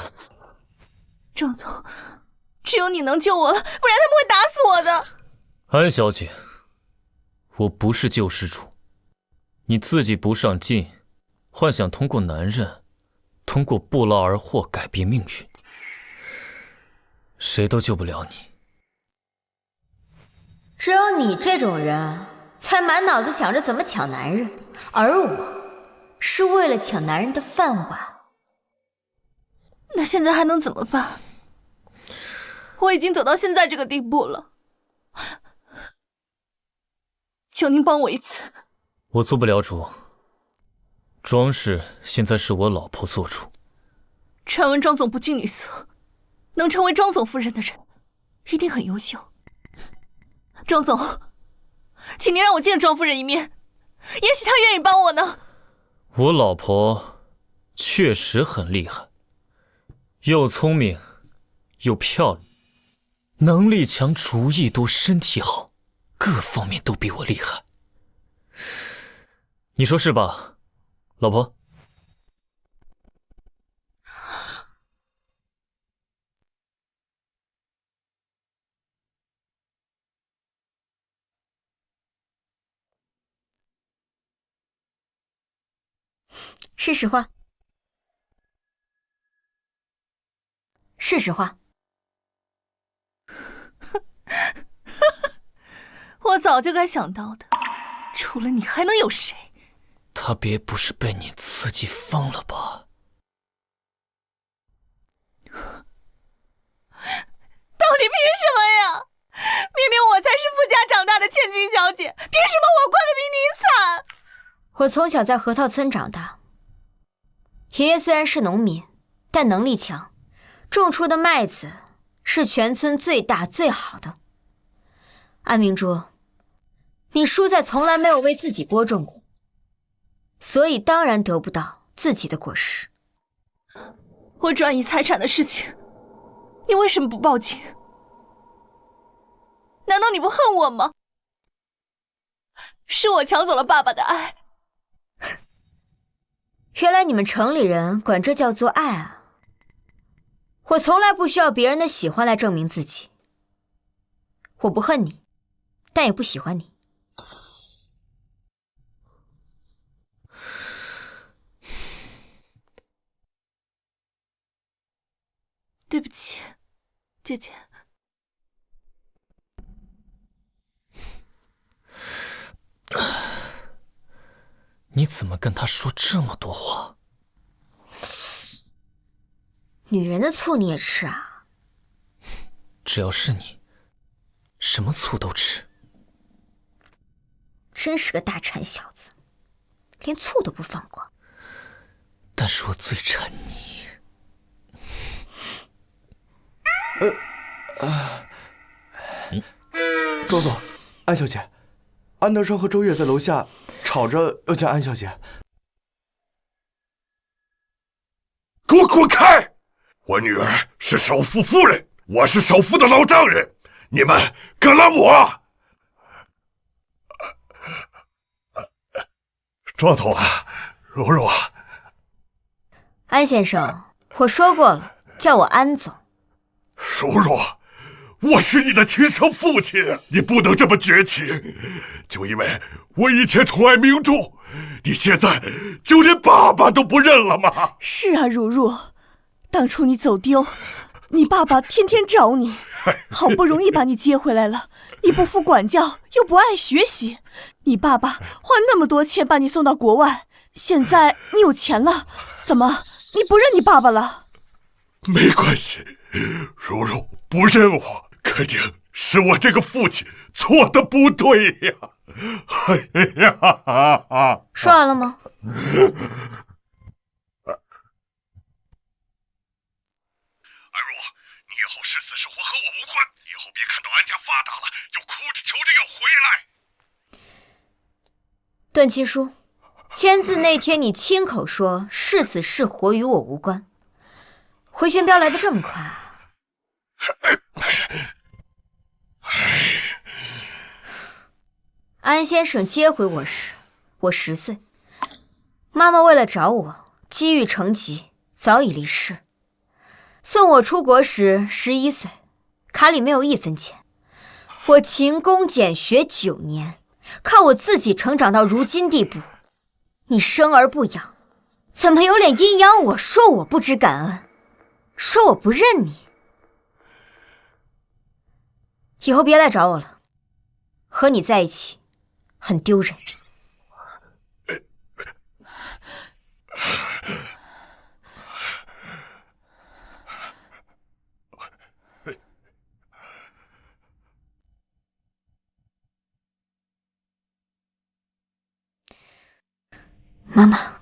张总，只有你能救我了，不然他们会打死我的。安小姐，我不是救世主，你自己不上进，幻想通过男人，通过不劳而获改变命运，谁都救不了你。只有你这种人才满脑子想着怎么抢男人，而我是为了抢男人的饭碗。那现在还能怎么办？我已经走到现在这个地步了，求您帮我一次。我做不了主，庄氏现在是我老婆做主。传闻庄总不近女色，能成为庄总夫人的人一定很优秀。庄总，请您让我见庄夫人一面，也许她愿意帮我呢。我老婆确实很厉害，又聪明又漂亮，能力强，主意多，身体好，各方面都比我厉害。你说是吧，老婆？是实话，是实话。我早就该想到的，除了你还能有谁？他别不是被你刺激疯了吧？到底凭什么呀？明明我才是富家长大的千金小姐，凭什么我过得比你惨？我从小在河套村长大，爷爷虽然是农民，但能力强，种出的麦子是全村最大最好的。安明珠，你输在从来没有为自己播种过，所以当然得不到自己的果实。我转移财产的事情，你为什么不报警？难道你不恨我吗？是我抢走了爸爸的爱。原来你们城里人管这叫做爱啊！我从来不需要别人的喜欢来证明自己。我不恨你，但也不喜欢你。对不起，姐姐。你怎么跟他说这么多话？女人的醋你也吃啊？只要是你，什么醋都吃。真是个大馋小子，连醋都不放过。但是我最馋你。庄总，安小姐，安德生和周月在楼下吵着要见安小姐。给我滚开！我女儿是首富夫人，我是首富的老丈人，你们敢拦我？庄总啊，如如啊，安先生，我说过了，叫我安总。如如，我是你的亲生父亲，你不能这么绝情。就因为我以前宠爱明珠，你现在就连爸爸都不认了吗？是啊，如如，当初你走丢，你爸爸天天找你，好不容易把你接回来了，你不服管教，又不爱学习，你爸爸花那么多钱把你送到国外，现在你有钱了，怎么你不认你爸爸了？没关系，如如不认我，肯定是我这个父亲做的不对呀。哎呀，说完了吗？二如，你以后是死是活和我无关，以后别看到安家发达了，又哭着求着要回来。段亲书，签字那天你亲口说是死是活与我无关，回旋镖来得这么快啊？安先生接回我时，我10岁，妈妈为了找我，积郁成疾，早已离世。送我出国时11岁，卡里没有1分钱，我勤工俭学9年，靠我自己成长到如今地步。你生而不养，怎么有脸阴阳我，说我不知感恩，说我不认你？以后别来找我了，和你在一起很丢人。妈妈。